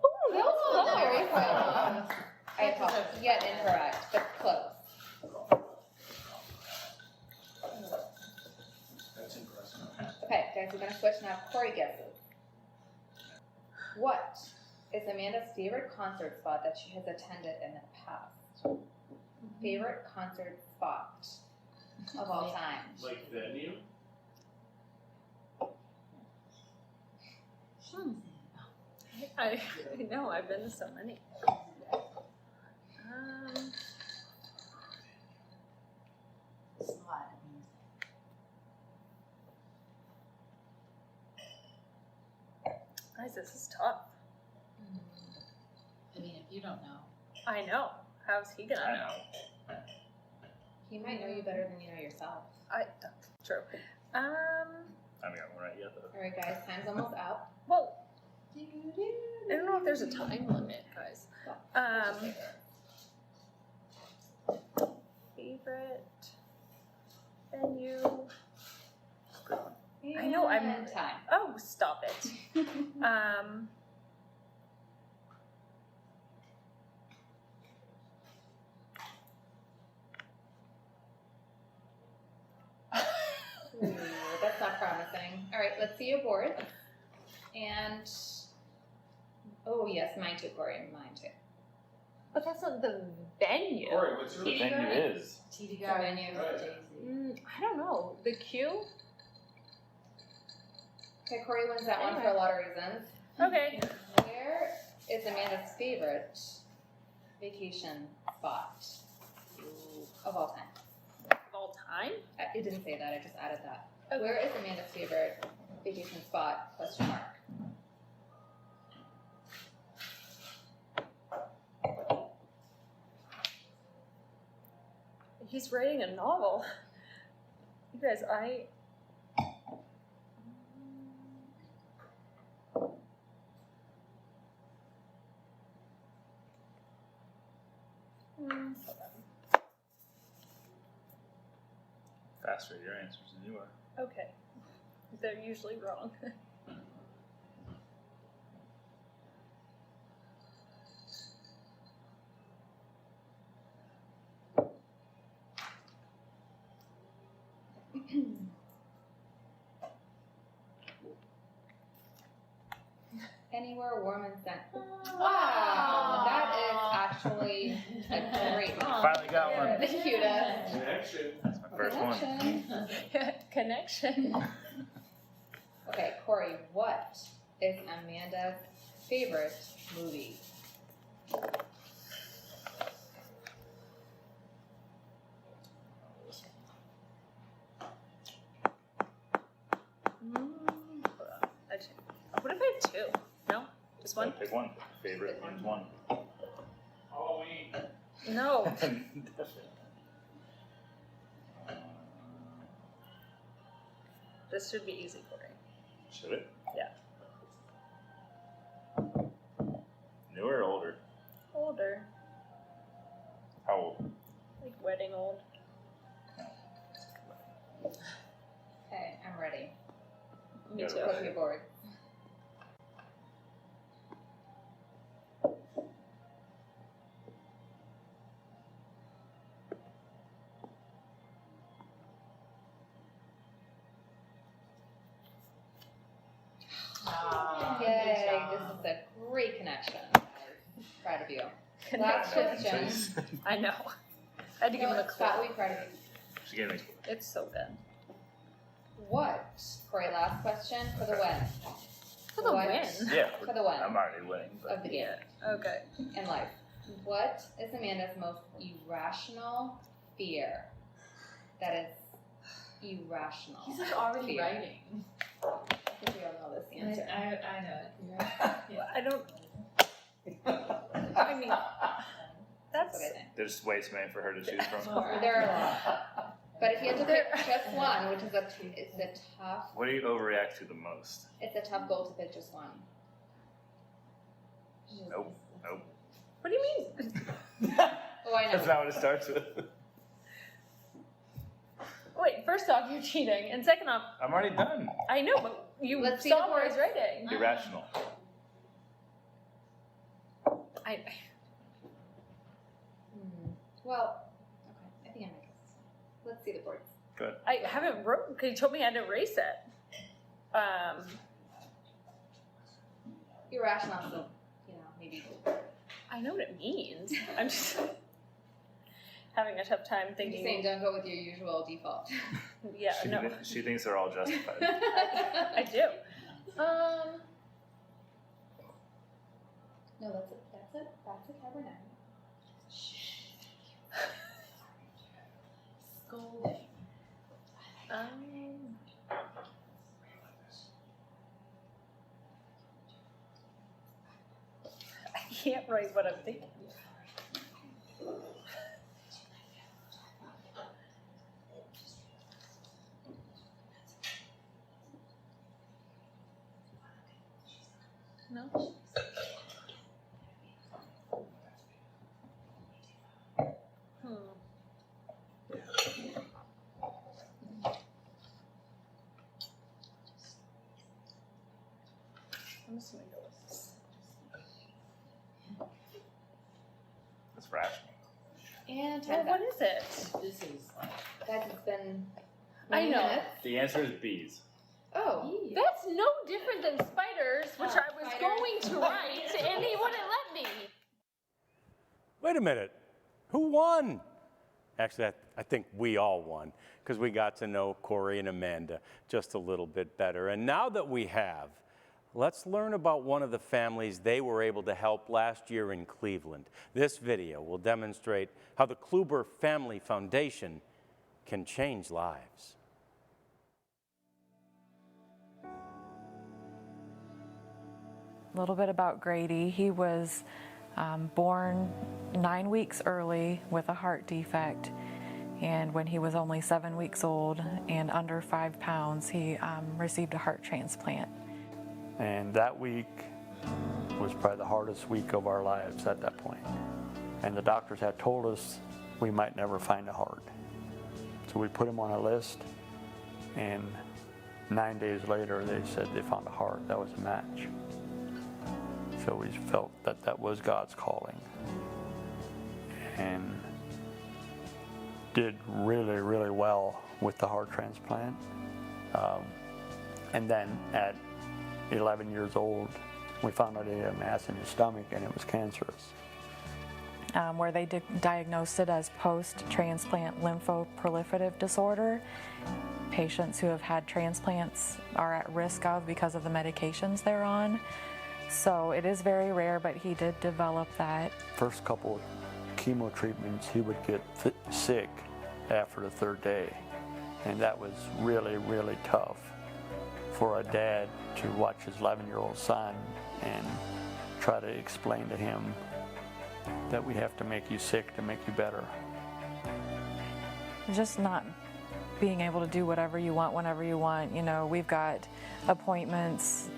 Ooh, that was Oh, very close. close. I apologize. Yet incorrect, but close. That's impressive. Okay, guys, we're gonna switch now. Corey guesses. What is Amanda's favorite concert spot that she has attended in the past? Favorite concert spot of all time. Like venue? I know, I've been to so many. Guys, this is tough. I mean, if you don't know. I know. How's he gonna I know? know. He might know you better than you know yourself. That's true. I haven't got one right yet though. Alright guys, time's almost up. Well, I don't know if there's a time limit, guys. Favorite venue. I know, I'm- And time. Oh, stop it. Ooh, that's not promising. Alright, let's see your board. And oh yes, mine too, Corey, mine too. But that's not the venue. Corey, what's your The venue is. TV venue. I don't know. The queue? Okay, Corey wins that one for a lot of reasons. Okay. Where is Amanda's favorite vacation spot of all time? All time? It didn't say that, I just added that. Where is Amanda's favorite vacation spot? Question mark. He's writing a novel. You guys, Faster at your answers than you are. okay. They're usually wrong. Anywhere warm and sunny. Wow, that is actually a great one. Finally got one. The cutest. Connection. That's my first one. Connection. Okay, Corey, what is Amanda's favorite movie? What if I have two? No? Just one? Pick one. Favorite one's one. Halloween. No. Definitely. This should be easy, Corey. Should it? Yeah. Newer or older? Older. How old? Like wedding old. Okay, I'm ready. Me Yeah, too. Flip your board. Yay, this is a great connection. Proud of you. Last question. I know. I had to give him a clue. Scott, we proud of you. She gave me. It's so good. What? Corey, last question for the win. For the What? win. Yeah. For the win. I'm already winning. But Of the game Okay. in life. What is Amanda's most irrational fear? That is irrational. He's like already fear. writing. I think we all know this answer. I know it. Yeah. I don't. I mean, That's what I think. there's way too many for her to choose from. There are a lot. But if you had to pick just one, which is it's a tough, What do you overreact to the most? it's a tough goal to pick just one. Nope. Nope. what do you mean? Oh, I know. That's not what it starts with. Wait, first off, you're cheating, and second off, I'm already done. I know, but you Let's see saw the where I was boards. writing. Irrational. Well, okay, I think I might guess this one. Let's see the boards. Good. I haven't wrote because you told me I had to erase it. Irrational, so, maybe. I know what it means. I'm just having a tough time I'm thinking. just saying, don't go with your usual default. Yeah, no, She thinks they're all justified. I do. No, that's a Cabernet. Scolding. I can't write what I'm thinking. No. I'm just gonna go with this. That's rational. And Well, what is it? This is like. Guys, it's been I 20 know. minutes. The answer is bees. Oh. That's no different than spiders, which I was spiders. going to write, and he wouldn't let me. Wait a minute. Who won? Actually, I think we all won because we got to know Corey and Amanda just a little bit better. And now that we have, let's learn about one of the families they were able to help last year in Cleveland. This video will demonstrate how the Kluber Family Foundation can change lives. A little bit about Grady. He was born 9 weeks early with a heart defect, and when he was only 7 weeks old and under 5 pounds, he received a heart transplant. And that week was probably the hardest week of our lives at that point. And the doctors had told us we might never find a heart. So we put him on a list, and 9 days later they said they found a heart. That was a match. So we felt that that was God's calling. And did really, really well with the heart transplant. And then at 11 years old, we found out he had a mass in his stomach and it was cancerous. Where they diagnosed it as post-transplant lymphoproliferative disorder. Patients who have had transplants are at risk of because of the medications they're on. So it is very rare, but he did develop that. First couple chemo treatments, he would get sick after the third day. And that was really, really tough for a dad to watch his 11-year-old son and try to explain to him that we have to make you sick to make you better. Just not being able to do whatever you want whenever you want. You know, we've got appointments.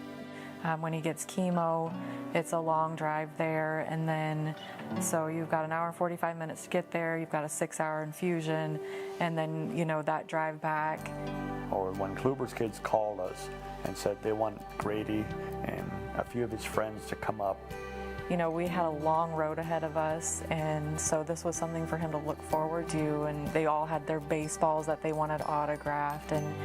When he gets chemo, it's a long drive there, and then so you've got 1 hour and 45 minutes to get there, you've got a 6-hour infusion, and then, you know, that drive back. Or when Kluber's kids called us and said they want Grady and a few of his friends to come up. You know, we had a long road ahead of us, and so this was something for him to look forward to, and they all had their baseballs that they wanted autographed, and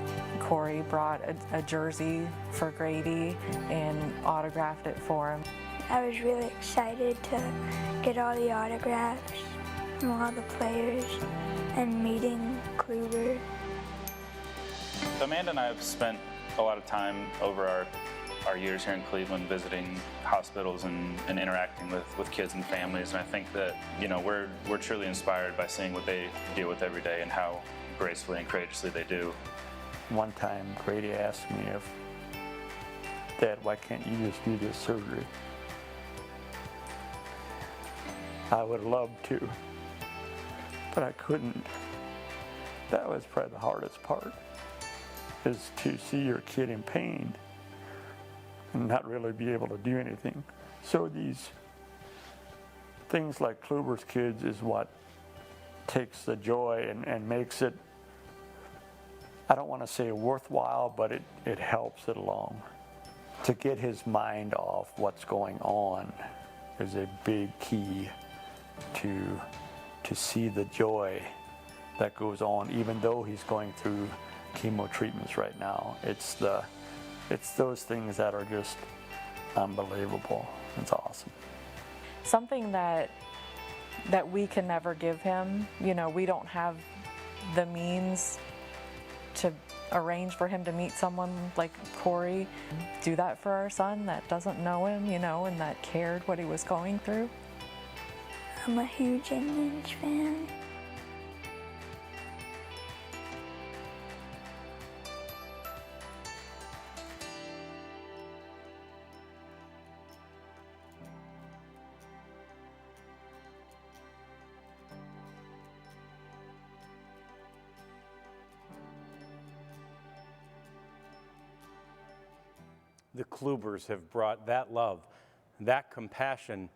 Corey brought a jersey for Grady and autographed it for him. I was really excited to get all the autographs from all the players and meeting Kluber. Amanda and I have spent a lot of time over our years here in Cleveland visiting hospitals and interacting with kids and families, and I think that, you know, we're truly inspired by seeing what they deal with every day and how gracefully and courageously they do. One time Grady asked me if, Dad, why can't you just do this surgery? I would have loved to, but I couldn't. That was probably the hardest part, is to see your kid in pain and not really be able to do anything. So these things like Kluber's kids is what takes the joy and makes it, I don't want to say worthwhile, but it helps it along. To get his mind off what's going on is a big key to see the joy that goes on, even though he's going through chemo treatments right now. It's those things that are just unbelievable. It's awesome. Something that we can never give him. You know, we don't have the means to arrange for him to meet someone like Corey. Do that for our son that doesn't know him, you know, and that cared what he was going through. I'm a huge Indians fan. The Klubers have brought that love, that compassion,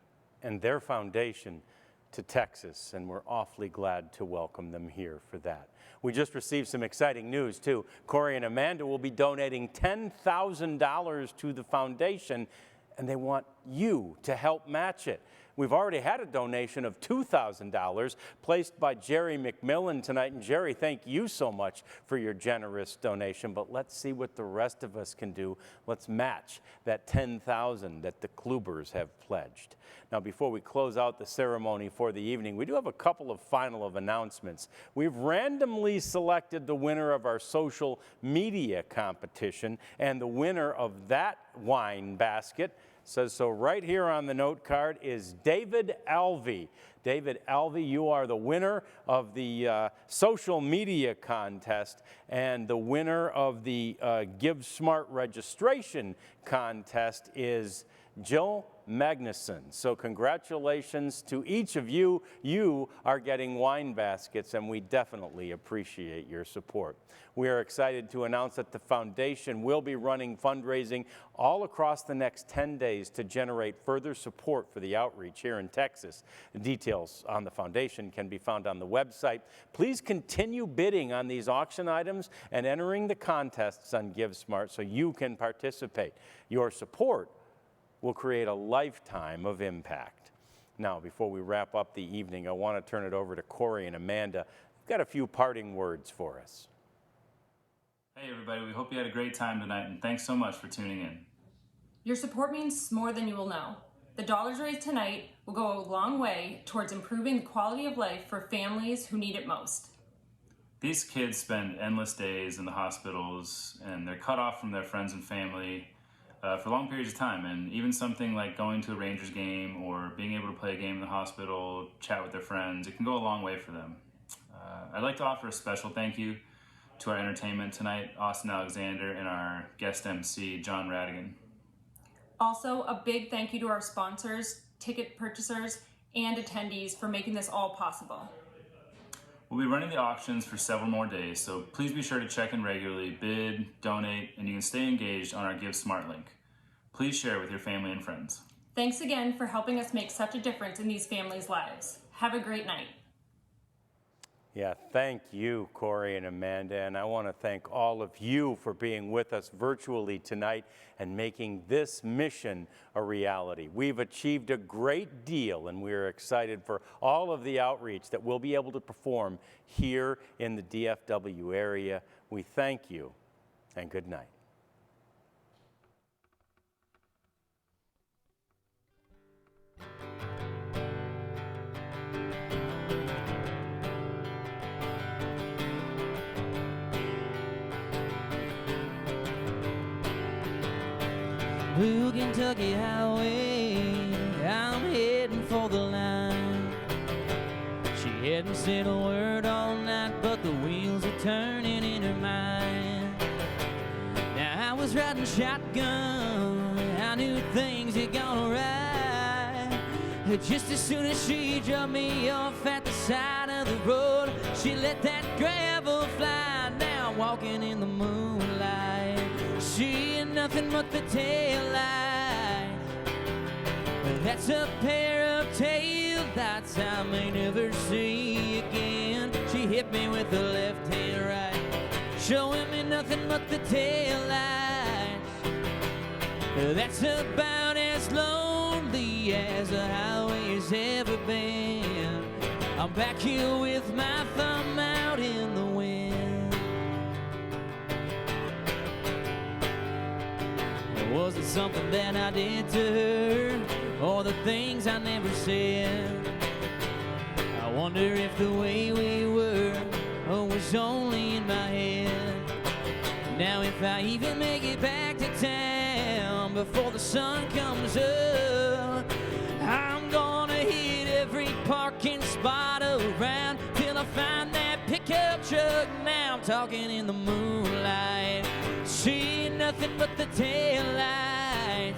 and their foundation to Texas, and we're awfully glad to welcome them here for that. We just received some exciting news, too. Corey and Amanda will be donating $10,000 to the foundation, and they want you to help match it. We've already had a donation of $2,000 placed by Jerry McMillan tonight. And Jerry, thank you so much for your generous donation. But let's see what the rest of us can do. Let's match that $10,000 that the Klubers have pledged. Now, before we close out the ceremony for the evening, we do have a couple of final announcements. We've randomly selected the winner of our social media competition, and the winner of that wine basket says so right here on the note card is David Alvey. David Alvey, you are the winner of the social media contest and the winner of the Give Smart registration contest is Jill Magnuson. So congratulations to each of you. You are getting wine baskets, and we definitely appreciate your support. We are excited to announce that the foundation will be running fundraising all across the next 10 days to generate further support for the outreach here in Texas. Details on the foundation can be found on the website. Please continue bidding on these auction items and entering the contests on GiveSmart so you can participate. Your support will create a lifetime of impact. Now, before we wrap up the evening, I want to turn it over to Corey and Amanda. They've got a few parting words for us. Hey everybody, we hope you had a great time tonight, and thanks so much for tuning in. Your support means more than you will know. The dollars raised tonight will go a long way towards improving the quality of life for families who need it most. These kids spend endless days in the hospitals, and they're cut off from their friends and family for long periods of time, and even something like going to a Rangers game or being able to play a game in the hospital, chat with their friends, it can go a long way for them. I'd like to offer a special thank you to our entertainment tonight, Austin Alexander, and our guest MC, John Radigan. Also, a big thank you to our sponsors, ticket purchasers, and attendees for making this all possible. We'll be running the auctions for several more days, so please be sure to check in regularly, bid, donate, and you can stay engaged on our GiveSmart link. Please share with your family and friends. Thanks again for helping us make such a difference in these families' lives. Have a great night. Yeah, thank you, Corey and Amanda, and I want to thank all of you for being with us virtually tonight and making this mission a reality. We've achieved a great deal, and we're excited for all of the outreach that we'll be able to perform here in the DFW area. We thank you, and good night. Blue Kentucky Highway, I'm heading for the line. She hadn't said a word all night, but the wheels are turning in her mind. Now I was riding shotgun, I knew things had gone right. Just as soon as she dropped me off at the side of the road, she let that gravel fly. Now I'm walking in the moonlight, seeing nothing but the taillights. That's a pair of taillights I may never see again. She hit me with the left hand right, showing me nothing but the taillights. That's about as lonely as the highway's ever been. I'm back here with my thumb out in the wind. Was it something that I did to her, or the things I never said? I wonder if the way we were was only in my head. Now if I even make it back to town before the sun comes up, I'm gonna hit every parking spot around till I find that pickup truck. Now I'm talking in the moonlight, seeing nothing but the taillights.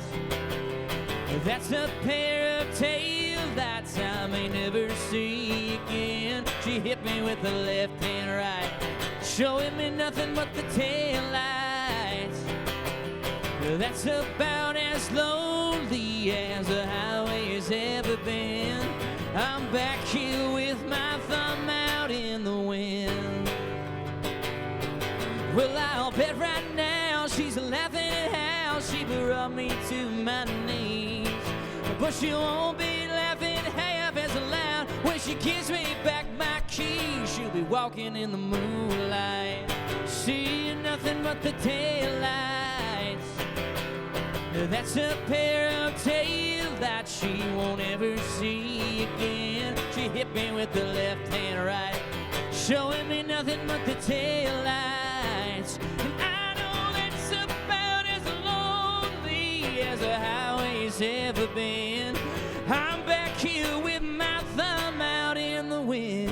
That's a pair of taillights I may never see again. She hit me with the left hand right, showing me nothing but the taillights. That's about as lonely as the highway has ever been. I'm back here with my thumb out in the wind. Well, I'll bet right now she's laughing at how she brought me to my knees. But she won't be laughing half as loud when she gives me back my keys. She'll be walking in the moonlight, seeing nothing but the taillights. That's a pair of taillights she won't ever see again. She hit me with the left hand right, showing me nothing but the taillights. And I know that's about as lonely as a highway's ever been. I'm back here with my thumb out in the wind.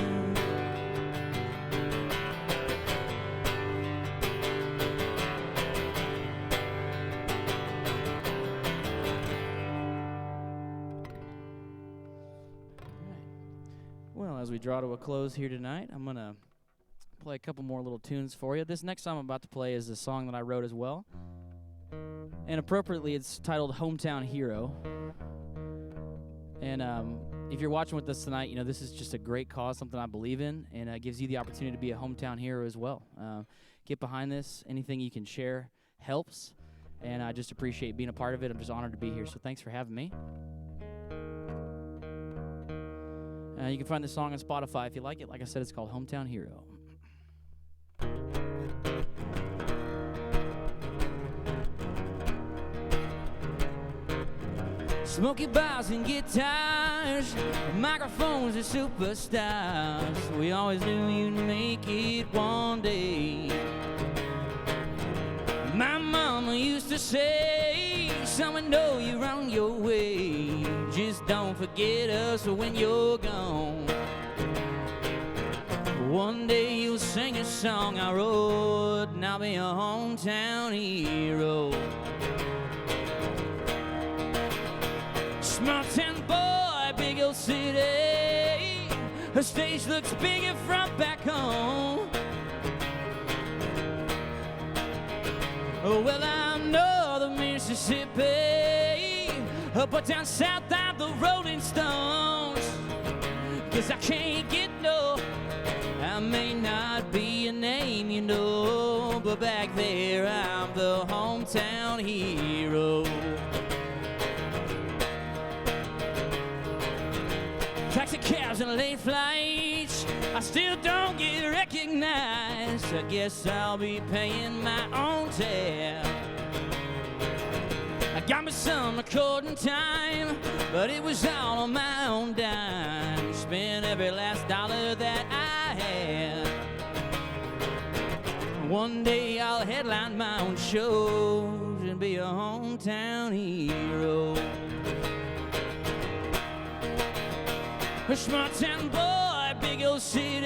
Well, as we draw to a close here tonight, I'm going to play a couple more little tunes for you. This next song I'm about to play is a song that I wrote as well. And appropriately, it's titled Hometown Hero. And if you're watching with us tonight, you know, this is just a great cause, something I believe in, and it gives you the opportunity to be a hometown hero as well. Get behind this. Anything you can share helps, and I just appreciate being a part of it. I'm just honored to be here, so thanks for having me. You can find this song on Spotify if you like it. Like I said, it's called Hometown Hero. Smoky bars and guitars, microphones and superstars. We always knew you'd make it one day. My mama used to say, son, we know you're on your way. Just don't forget us when you're gone. One day you'll sing a song I wrote, and I'll be a hometown hero. Small town boy, big old city. Her stage looks bigger from back home. Oh, well, I'm northern Mississippi, but down south I'm the Rolling Stones. 'Cause I can't get no, I may not be a name, you know, but back there I'm the hometown hero. Taxi cabs and late flights, I still don't get recognized. I guess I'll be paying my own tab. I got me some recording time, but it was all on my own dime. Spent every last dollar that I had. One day I'll headline my own shows and be a hometown hero. A small town boy, big old city.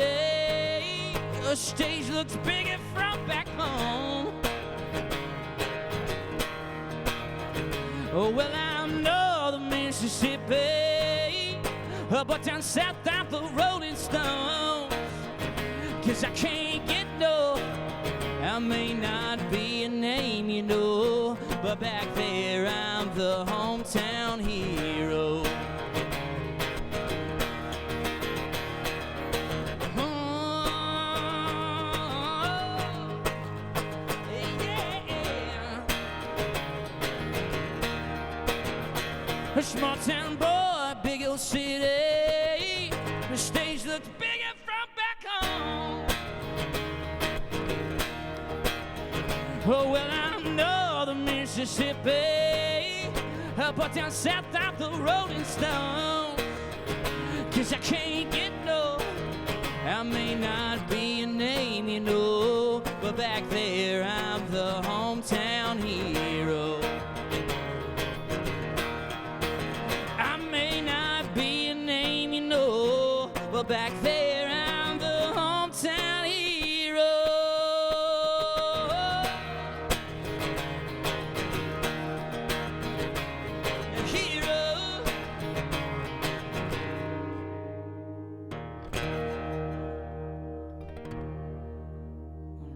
A stage looks bigger from back home. Oh, well, I'm northern Mississippi, but down south I'm the Rolling Stones. 'Cause I can't get no, I may not be a name, you know, but back there I'm the hometown hero. A small town boy, big old city. The stage looks bigger from back home. Oh, well, I'm northern Mississippi, but down south I'm the Rolling Stones. 'Cause I can't get no, I may not be a name, you know, but back there I'm the hometown hero. But back there I'm the hometown hero. Hero. All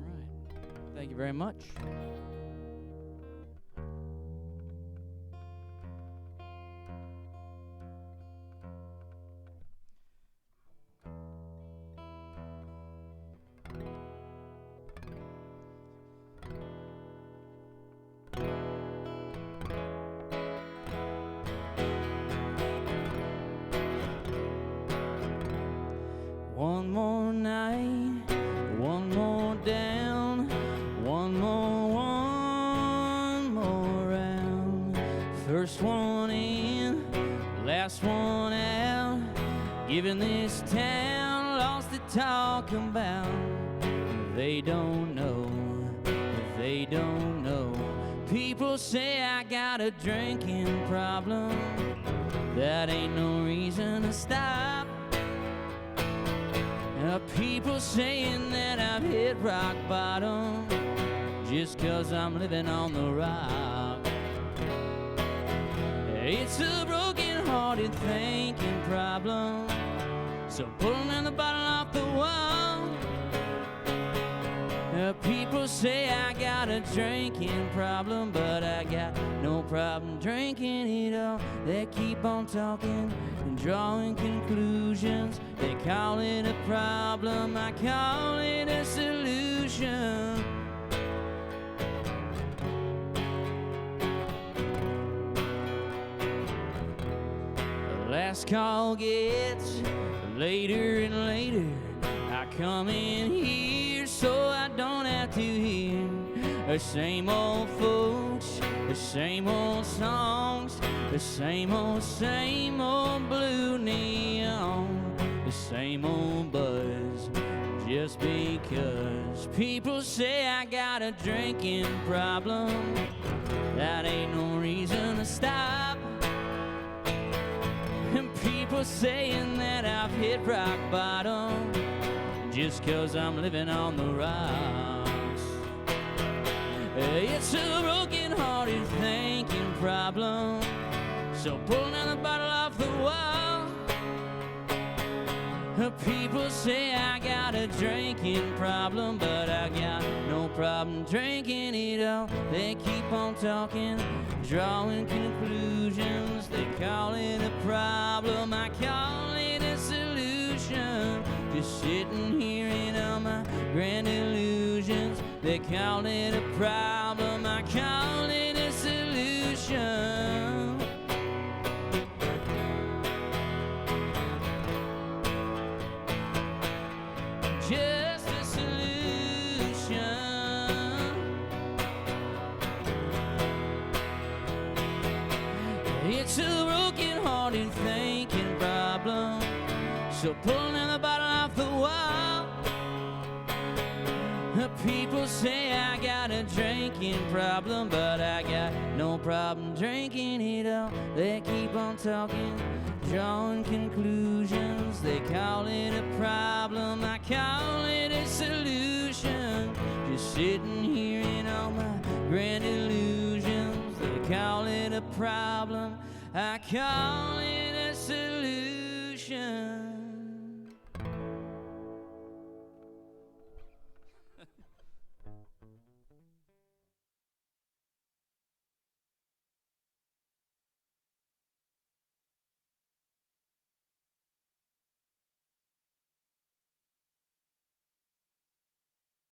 right. Thank you very much. One more night, one more down, one more round. First one in, last one out. Giving this town lots to talk about. They don't know, they don't know. People say I got a drinking problem. That ain't no reason to stop. People saying that I've hit rock bottom just 'cause I'm living on the rock. It's a broken-hearted thinking problem. So pulling another bottle off the wall. People say I got a drinking problem, but I got no problem drinking it all. They keep on talking and drawing conclusions. They call it a problem, I call it a solution. Last call gets later and later. I come in here so I don't have to hear the same old folks, the same old songs, the same old blue neon, the same old buzz. Just because people say I got a drinking problem, that ain't no reason to stop. And people saying that I've hit rock bottom, just 'cause I'm living on the rocks. It's a broken-hearted thinking problem, so pull another bottle off the wall. People say I got a drinking problem, but I got no problem drinking it all. They keep on talking, drawing conclusions. They call it a problem, I call it a solution. Just sitting here in all my grand illusions. They call it a problem, I call it a solution. Just a solution. It's a broken-hearted thinking problem, so pull another bottle off the wall. People say I got a drinking problem, but I got no problem drinking it all. They keep on talking, drawing conclusions. They call it a problem, I call it a solution. Just sitting here in all my grand illusions. They call it a problem, I call